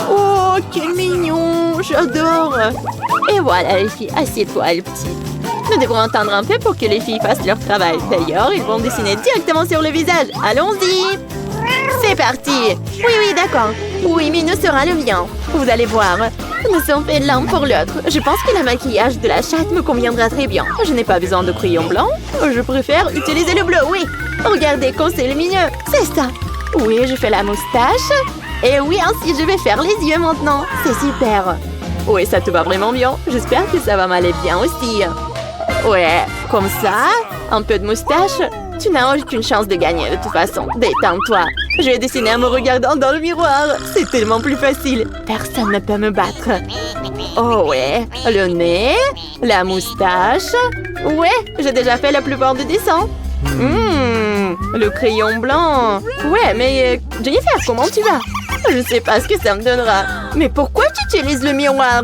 Oh, quel mignon. J'adore. Et voilà les filles. Assieds-toi, le petit. Nous devrons attendre un peu pour que les filles fassent leur travail. D'ailleurs, ils vont dessiner directement sur le visage. Allons-y. C'est parti. Oui, d'accord. Oui, mais nous sera le mien. Vous allez voir. Nous sommes faits l'un pour l'autre. Je pense que le maquillage de la chatte me conviendra très bien. Je n'ai pas besoin de crayon blanc. Je préfère utiliser le bleu, oui. Regardez comme c'est lumineux. C'est ça. Oui, je fais la moustache. Et oui, ainsi je vais faire les yeux maintenant. C'est super. Oui, ça te va vraiment bien. J'espère que ça va m'aller bien aussi. Ouais, comme ça. Un peu de moustache. Tu n'as aucune chance de gagner de toute façon. Détends-toi. Je vais dessiner en me regardant dans le miroir. C'est tellement plus facile. Personne ne peut me battre. Oh ouais. Le nez. La moustache. Ouais, j'ai déjà fait la plupart des dessins. Le crayon blanc. Ouais, mais Jennifer, comment tu vas? Je sais pas ce que ça me donnera. Mais pourquoi tu utilises le miroir?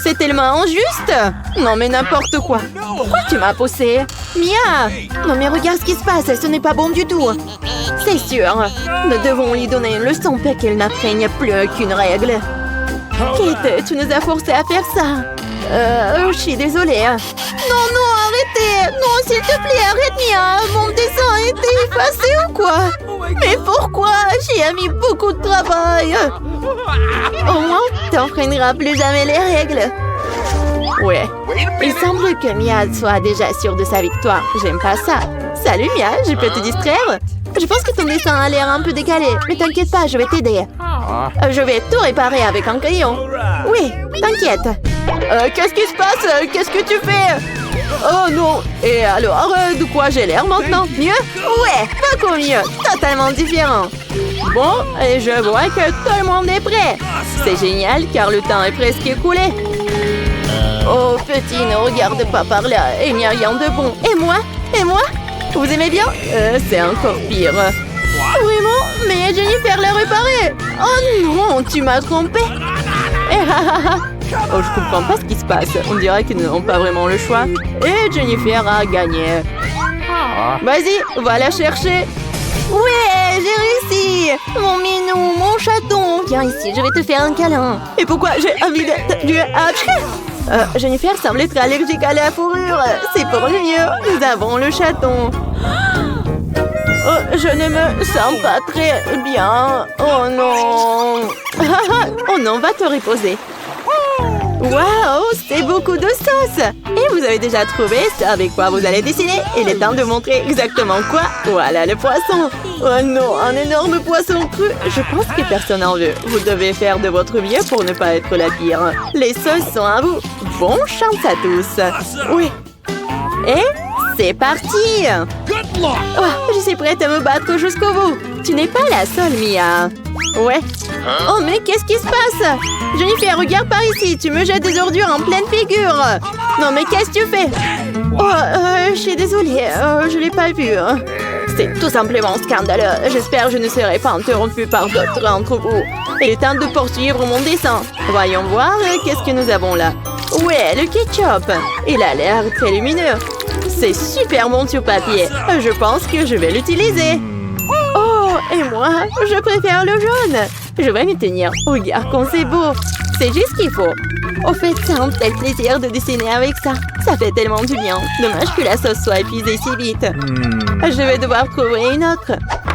C'est tellement injuste. Non, mais n'importe quoi. Pourquoi tu m'as poussé? Mia! Non, mais regarde ce qui se passe. Ce n'est pas bon du tout. C'est sûr. Nous devons lui donner une leçon pour qu'elle n'apprenne plus aucune règle. Kate, tu nous as forcés à faire ça. Je suis désolée. Non, arrêtez. Non, s'il te plaît, arrête, Mia. Mon dessin a été effacé ou quoi? Mais pourquoi? J'y ai mis beaucoup de travail. Au moins, tu n'enfreindras plus jamais les règles. Ouais. Il semble que Mia soit déjà sûre de sa victoire. J'aime pas ça. Salut Mia, je peux te distraire? Je pense que ton dessin a l'air un peu décalé. Mais t'inquiète pas, je vais t'aider. Je vais tout réparer avec un crayon. Oui, t'inquiète. Qu'est-ce qui se passe? Qu'est-ce que tu fais? Oh non. Et alors, de quoi j'ai l'air maintenant? Mieux? Ouais, beaucoup mieux. Totalement différent. Bon, et je vois que tout le monde est prêt. C'est génial car le temps est presque écoulé. Oh, petit, ne regarde pas par là. Il n'y a rien de bon. Et moi? Vous aimez bien? C'est encore pire. Vraiment? Mais Jennifer l'a réparé. Oh non, tu m'as trompé. Oh, je comprends pas ce qui se passe. On dirait qu'ils n'ont pas vraiment le choix. Et Jennifer a gagné. Vas-y, va la chercher. Ouais, j'ai réussi. Mon minou, mon chaton. Viens ici, je vais te faire un câlin. Et pourquoi j'ai envie de... Jennifer semble être allergique à la fourrure. C'est pour le mieux. Nous avons le chaton. Je ne me sens pas très bien. Oh non. Oh non, va te reposer. Waouh, c'est beaucoup de sauce. Et vous avez déjà trouvé ce avec quoi vous allez dessiner. Il est temps de montrer exactement quoi. Voilà le poisson. Oh non, un énorme poisson cru. Je pense que personne en veut. Vous devez faire de votre mieux pour ne pas être la pire. Les sauces sont à vous. Bonne chance à tous. Oui. Et c'est parti. Oh, je suis prête à me battre jusqu'au bout. Tu n'es pas la seule, Mia. Ouais. Oh, mais qu'est-ce qui se passe? Jennifer, regarde par ici. Tu me jettes des ordures en pleine figure. Non, mais qu'est-ce que tu fais? Oh, je suis désolée. Je l'ai pas vu. C'est tout simplement scandaleux. J'espère que je ne serai pas interrompue par d'autres d'entre vous. Il est temps de poursuivre mon dessin. Voyons voir qu'est-ce que nous avons là. Ouais, le ketchup. Il a l'air très lumineux. C'est super bon sur papier. Je pense que je vais l'utiliser. Oh, et moi, je préfère le jaune. Je vais m'y tenir. Regarde comme c'est beau. C'est juste ce qu'il faut. Au fait, ça un tel plaisir de dessiner avec ça. Ça fait tellement du bien. Dommage que la sauce soit épuisée si vite. Je vais devoir trouver une autre.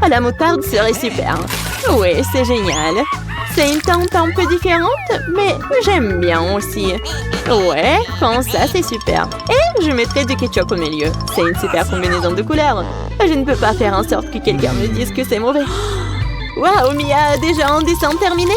La moutarde serait super. Oui, c'est génial. C'est une teinte un peu différente, mais j'aime bien aussi. Ouais, comme ça, c'est super. Et je mettrai du ketchup au milieu. C'est une super combinaison de couleurs. Je ne peux pas faire en sorte que quelqu'un me dise que c'est mauvais. Waouh, Mia, déjà un dessin terminé?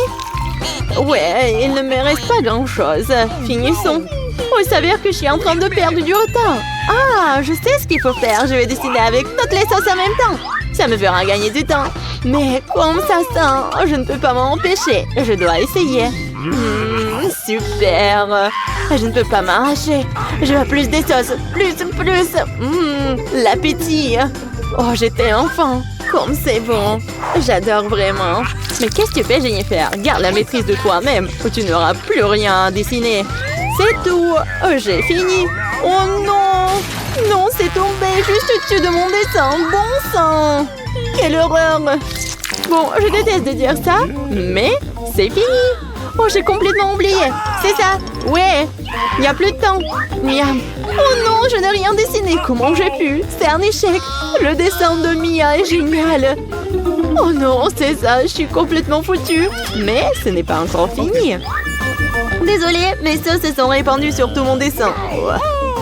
Ouais, il ne me reste pas grand-chose. Finissons. Oh, il s'avère que je suis en train de perdre du retard. Ah, je sais ce qu'il faut faire. Je vais dessiner avec toutes les sauces en même temps. Ça me fera gagner du temps. Mais comme ça sent, je ne peux pas m'en empêcher. Je dois essayer. Super. Je ne peux pas m'arracher. Je veux plus des sauces. Plus. L'appétit. Oh, j'étais enfant. Comme c'est bon. J'adore vraiment. Mais qu'est-ce que tu fais, Jennifer? Garde la maîtrise de toi-même ou tu n'auras plus rien à dessiner. C'est tout. J'ai fini. Oh non. Non, c'est tombé juste au-dessus de mon dessin. Bon sang. Quelle horreur. Bon, je déteste de dire ça, mais c'est fini. Oh, j'ai complètement oublié. C'est ça. Ouais. Il n'y a plus de temps. Miam. Oh non, je n'ai rien dessiné. Comment j'ai pu? C'est un échec. Le dessin de Mia est génial. Oh non, c'est ça. Je suis complètement foutue. Mais ce n'est pas encore fini. Désolée, mes sauces se sont répandues sur tout mon dessin.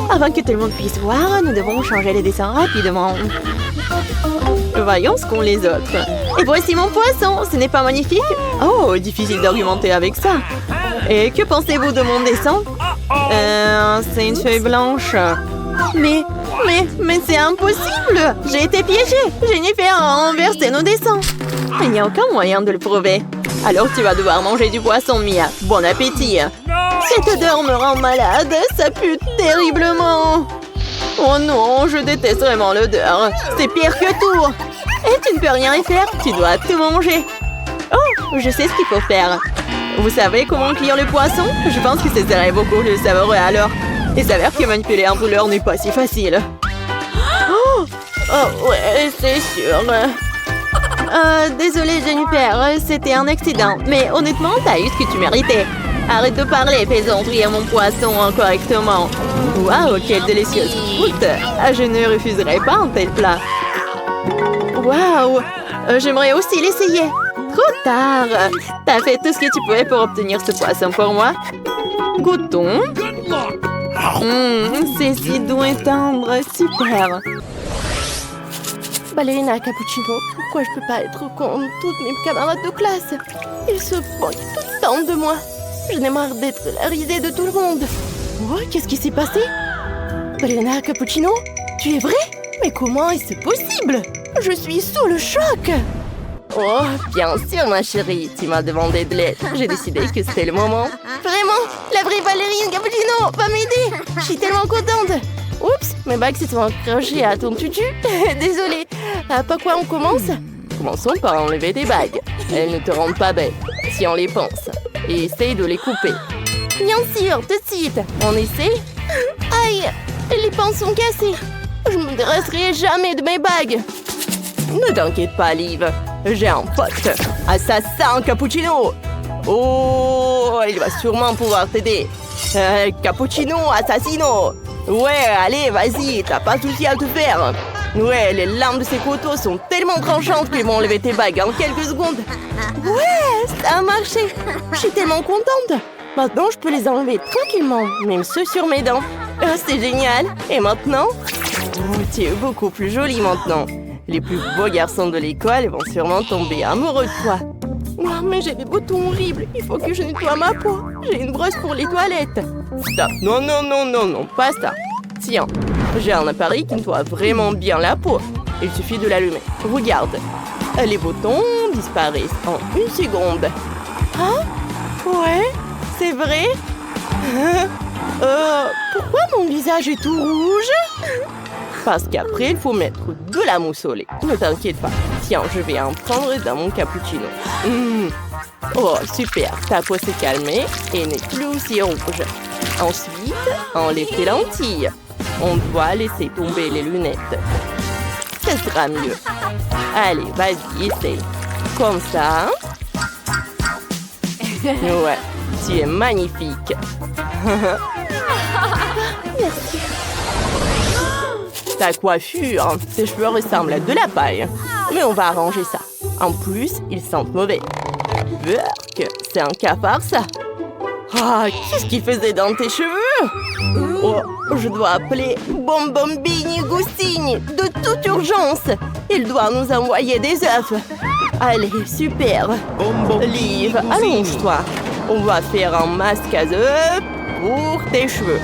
Avant que tout le monde puisse voir, nous devons changer les dessins rapidement. Voyons ce qu'ont les autres. Et voici mon poisson. Ce n'est pas magnifique? Oh, difficile d'argumenter avec ça. Et que pensez-vous de mon dessin? C'est une feuille blanche. Mais c'est impossible. J'ai été piégée. Jennifer a renversé nos dessins. Il n'y a aucun moyen de le prouver. Alors tu vas devoir manger du poisson, Mia. Bon appétit. Cette odeur me rend malade. Ça pue terriblement. Oh non, je déteste vraiment l'odeur. C'est pire que tout. Et tu ne peux rien y faire. Tu dois tout manger. Oh, je sais ce qu'il faut faire. Vous savez comment cuire le poisson? Je pense que ce serait beaucoup plus savoureux alors. Il s'avère que manipuler un brûleur n'est pas si facile. Oh ouais, c'est sûr. Désolée Jennifer, c'était un accident. Mais honnêtement, t'as eu ce que tu méritais. Arrête de parler, faisons cuire mon poisson correctement. Waouh, quelle délicieuse croûte. Je ne refuserai pas un tel plat. Waouh, j'aimerais aussi l'essayer. Trop tard. T'as fait tout ce que tu pouvais pour obtenir ce poisson pour moi. Goûtons. C'est si doux et tendre. Super. Ballerina Cappuccino, pourquoi je peux pas être comme toutes mes camarades de classe? Ils se moquent tout le temps de moi. Je n'ai marre d'être la risée de tout le monde. Oh, qu'est-ce qui s'est passé? Ballerina Cappuccino, tu es vrai? Mais comment est-ce possible? Je suis sous le choc. Oh, bien sûr, ma chérie. Tu m'as demandé de l'aide. J'ai décidé que c'était le moment. Vraiment? La vraie ballerine Cappuccino va m'aider. Je suis tellement contente. Oups, mes bagues se sont accrochées à ton tutu. Désolée. Par quoi on commence? Commençons par enlever tes bagues. Elles ne te rendent pas belle si on les pense. Et essaye de les couper. Bien sûr, tout de suite. On essaie? Aïe, les pans sont cassés. Je me dresserai jamais de mes bagues. Ne t'inquiète pas, Liv. J'ai un pote. Assassin Cappuccino. Oh, il va sûrement pouvoir t'aider. Cappuccino Assassino. Ouais, allez, vas-y, t'as pas de souci à te faire. Ouais, les lames de ces couteaux sont tellement tranchantes qu'ils vont enlever tes bagues en quelques secondes. Ouais, ça a marché. Je suis tellement contente. Maintenant, je peux les enlever tranquillement, même ceux sur mes dents. C'est génial. Et maintenant? Oh, tu es beaucoup plus jolie maintenant. Les plus beaux garçons de l'école vont sûrement tomber amoureux de toi. Oh, mais j'ai des boutons horribles. Il faut que je nettoie ma peau. J'ai une brosse pour les toilettes. Stop. Non, pas ça. Tiens, j'ai un appareil qui nettoie vraiment bien la peau. Il suffit de l'allumer. Regarde. Les boutons disparaissent en une seconde. Hein? Ouais, c'est vrai? Pourquoi mon visage est tout rouge? Parce qu'après, il faut mettre de la mousse au lait. Ne t'inquiète pas. Tiens, je vais en prendre dans mon cappuccino. Oh, super. Ta peau s'est calmée et n'est plus aussi rouge. Ensuite, enlève tes lentilles. On doit laisser tomber les lunettes. Ce sera mieux. Allez, vas-y, essaye. Comme ça. Ouais, tu es magnifique. Merci. Ta coiffure, tes cheveux ressemblent à de la paille. Mais on va arranger ça. En plus, ils sentent mauvais. Burk, c'est un cafard, ça. Ah, qu'est-ce qu'il faisait dans tes cheveux? Oh, je dois appeler Bombombini Gustini de toute urgence. Il doit nous envoyer des œufs. Allez, super. Liv, allonge-toi. On va faire un masque à œufs pour tes cheveux.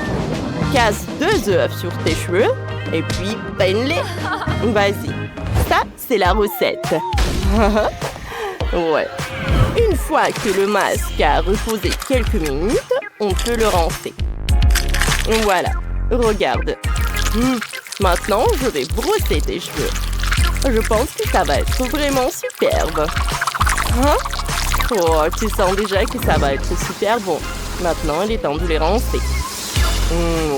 Casse 2 œufs sur tes cheveux et puis peine-les. Vas-y. Ça, c'est la recette. Ouais. Une fois que le masque a reposé quelques minutes, on peut le rincer. Voilà. Regarde. Maintenant, je vais brosser tes cheveux. Je pense que ça va être vraiment superbe. Hein? Oh, tu sens déjà que ça va être super bon. Maintenant, il est temps de les rincer.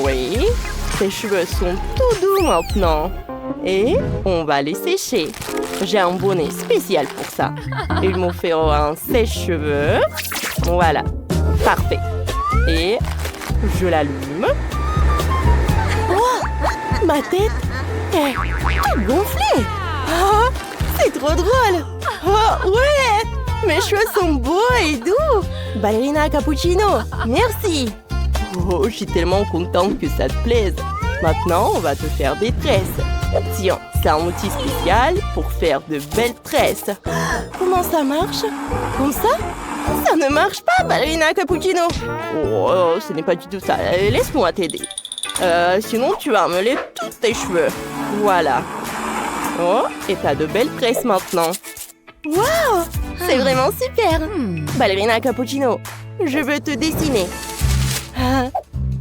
Oui, tes cheveux sont tout doux maintenant. Et on va les sécher. J'ai un bonnet spécial pour ça. Il me fait un sèche-cheveux. Voilà, parfait. Et je l'allume. Oh, ma tête est gonflée. Oh, c'est trop drôle. Oh, ouais, mes cheveux sont beaux et doux. Ballerina cappuccino, merci. Oh, je suis tellement contente que ça te plaise. Maintenant, on va te faire des tresses. Tiens, c'est un outil spécial pour faire de belles tresses. Comment ça marche? Comme ça? Ça ne marche pas, ballerina cappuccino. Oh, ce n'est pas du tout ça. Laisse-moi t'aider. Sinon, tu vas mêler tous tes cheveux. Voilà. Oh, et t'as de belles tresses maintenant. Waouh! C'est vraiment super. Ballerina cappuccino, je veux te dessiner.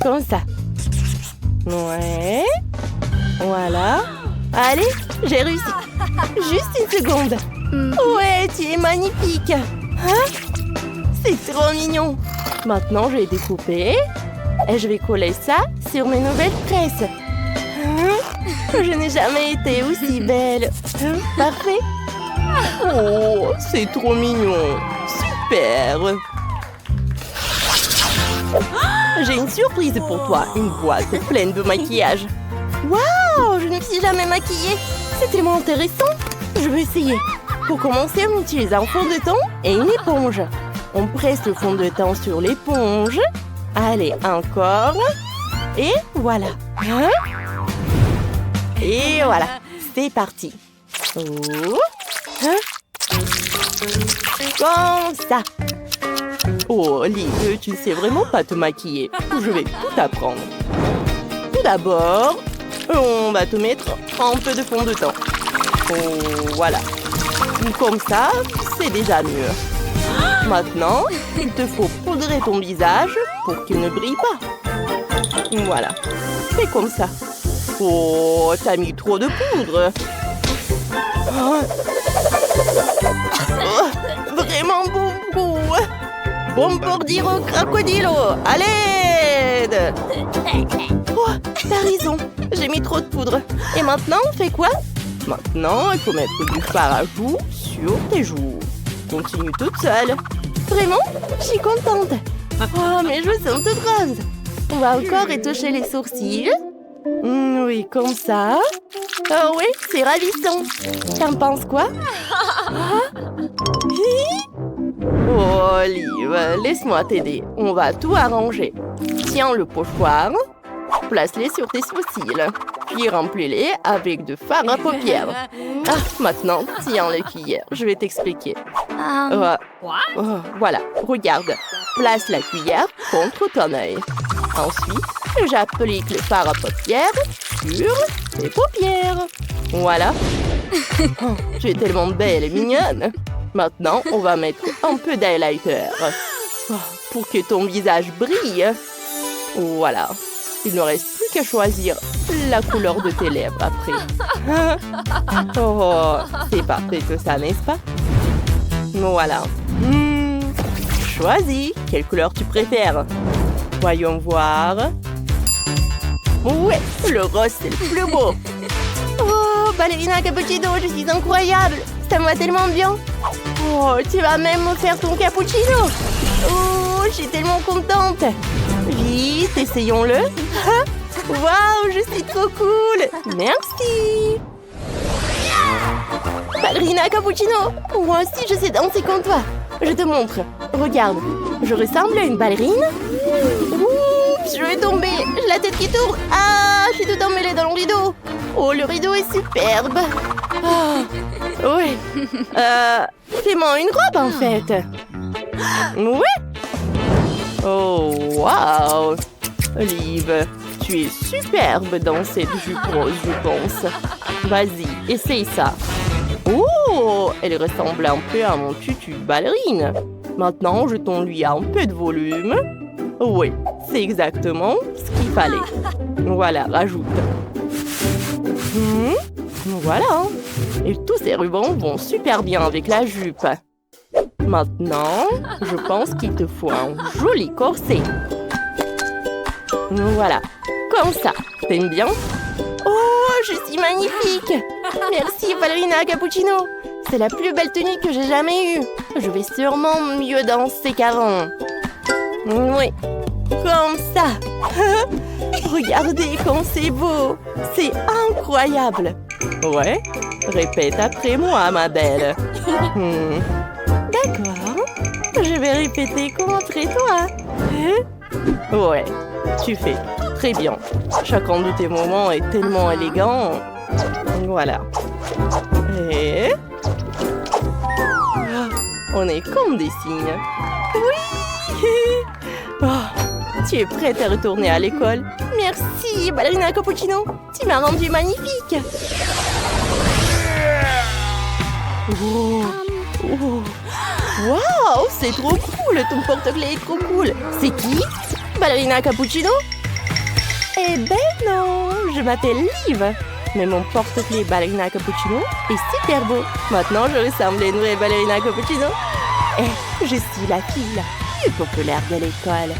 Comme ça. Ouais. Voilà. Allez, j'ai réussi. Juste une seconde. Ouais, tu es magnifique. C'est trop mignon. Maintenant, je vais découper. Et je vais coller ça sur mes nouvelles tresses. Je n'ai jamais été aussi belle. Parfait. Oh, c'est trop mignon. Super. J'ai une surprise pour toi. Une boîte pleine de maquillage. Waouh, je ne me suis jamais maquillée. C'est tellement intéressant. Je vais essayer. Pour commencer, on utilise un fond de teint et une éponge. On presse le fond de teint sur l'éponge. Allez, encore. Et voilà. Et voilà. C'est parti. Oh. Comme ça. Oh, Liv, tu ne sais vraiment pas te maquiller. Je vais tout apprendre. Tout d'abord, on va te mettre un peu de fond de teint. Oh, voilà. Comme ça, c'est déjà mieux. Maintenant, il te faut poudrer ton visage pour qu'il ne brille pas. Voilà. Fais comme ça. Oh, t'as mis trop de poudre. Oh, vraiment beaucoup. Bombardiro crocodilo, à l'aide. Oh, t'as raison. J'ai mis trop de poudre. Et maintenant, on fait quoi? Maintenant, il faut mettre du fard à joues sur tes joues. Continue toute seule. Vraiment? Je suis contente. Oh, mes joues sont toutes roses. On va encore étocher les sourcils. Oui, comme ça. Oh oui, c'est ravissant. T'en penses quoi? Oh, Liv, laisse-moi t'aider. On va tout arranger. Tiens le pochoir. Place-les sur tes sourcils. Puis remplis-les avec de fard à paupières. Ah, maintenant, tiens les cuillères. Je vais t'expliquer. Voilà, regarde. Place la cuillère contre ton œil. Ensuite, j'applique le fard à paupières sur tes paupières. Voilà. Oh, tu es tellement belle et mignonne. Maintenant, on va mettre un peu d'highlighter. Oh, pour que ton visage brille. Voilà. Il ne reste plus qu'à choisir la couleur de tes lèvres après. Oh, c'est parfait que ça, n'est-ce pas? Voilà. Choisis. Quelle couleur tu préfères? Voyons voir. Ouais, le rose, c'est le plus beau. Oh, ballerina cappuccino, je suis incroyable. Ça me va tellement bien. Oh, tu vas même me faire ton cappuccino. Oh, je suis tellement contente. Vite, essayons-le. Waouh, je suis trop cool. Merci. Ballerina cappuccino, moi aussi je sais danser comme toi. Je te montre. Regarde, je ressemble à une ballerine. Oups, je vais tomber. J'ai la tête qui tourne. Ah, je suis tout emmêlée dans le rideau. Oh, le rideau est superbe. Oh, oui. Fais-moi une robe en fait. Oui. Oh, waouh. Liv, tu es superbe dans cette jupe rose, je pense. Vas-y, essaye ça. Oh, elle ressemble un peu à mon tutu de ballerine. Maintenant, jetons-lui un peu de volume. Oui, c'est exactement ce qu'il fallait. Voilà, rajoute. Voilà. Et tous ces rubans vont super bien avec la jupe. Maintenant, je pense qu'il te faut un joli corset. Voilà, comme ça. T'aimes bien? Oh, je suis magnifique! Merci, Ballerina Cappuccino. C'est la plus belle tenue que j'ai jamais eue. Je vais sûrement mieux danser qu'avant. Oui, comme ça. Regardez comme c'est beau. C'est incroyable. Ouais, répète après moi, ma belle. D'accord. Je vais répéter comme après toi. Ouais, tu fais très bien. Chacun de tes moments est tellement élégant. Voilà. Et... on est comme des cygnes. Oui! Oh, tu es prête à retourner à l'école? Merci, Ballerina Cappuccino. Tu m'as rendu magnifique. Oh. Oh. Wow, c'est trop cool. Ton porte-clés est trop cool. C'est qui? Ballerina Cappuccino? Eh ben non, je m'appelle Liv. Mais mon porte-clés Ballerina Cappuccino est super beau. Maintenant, je ressemble à une vraie Ballerina Cappuccino. Je suis la fille la plus populaire de l'école.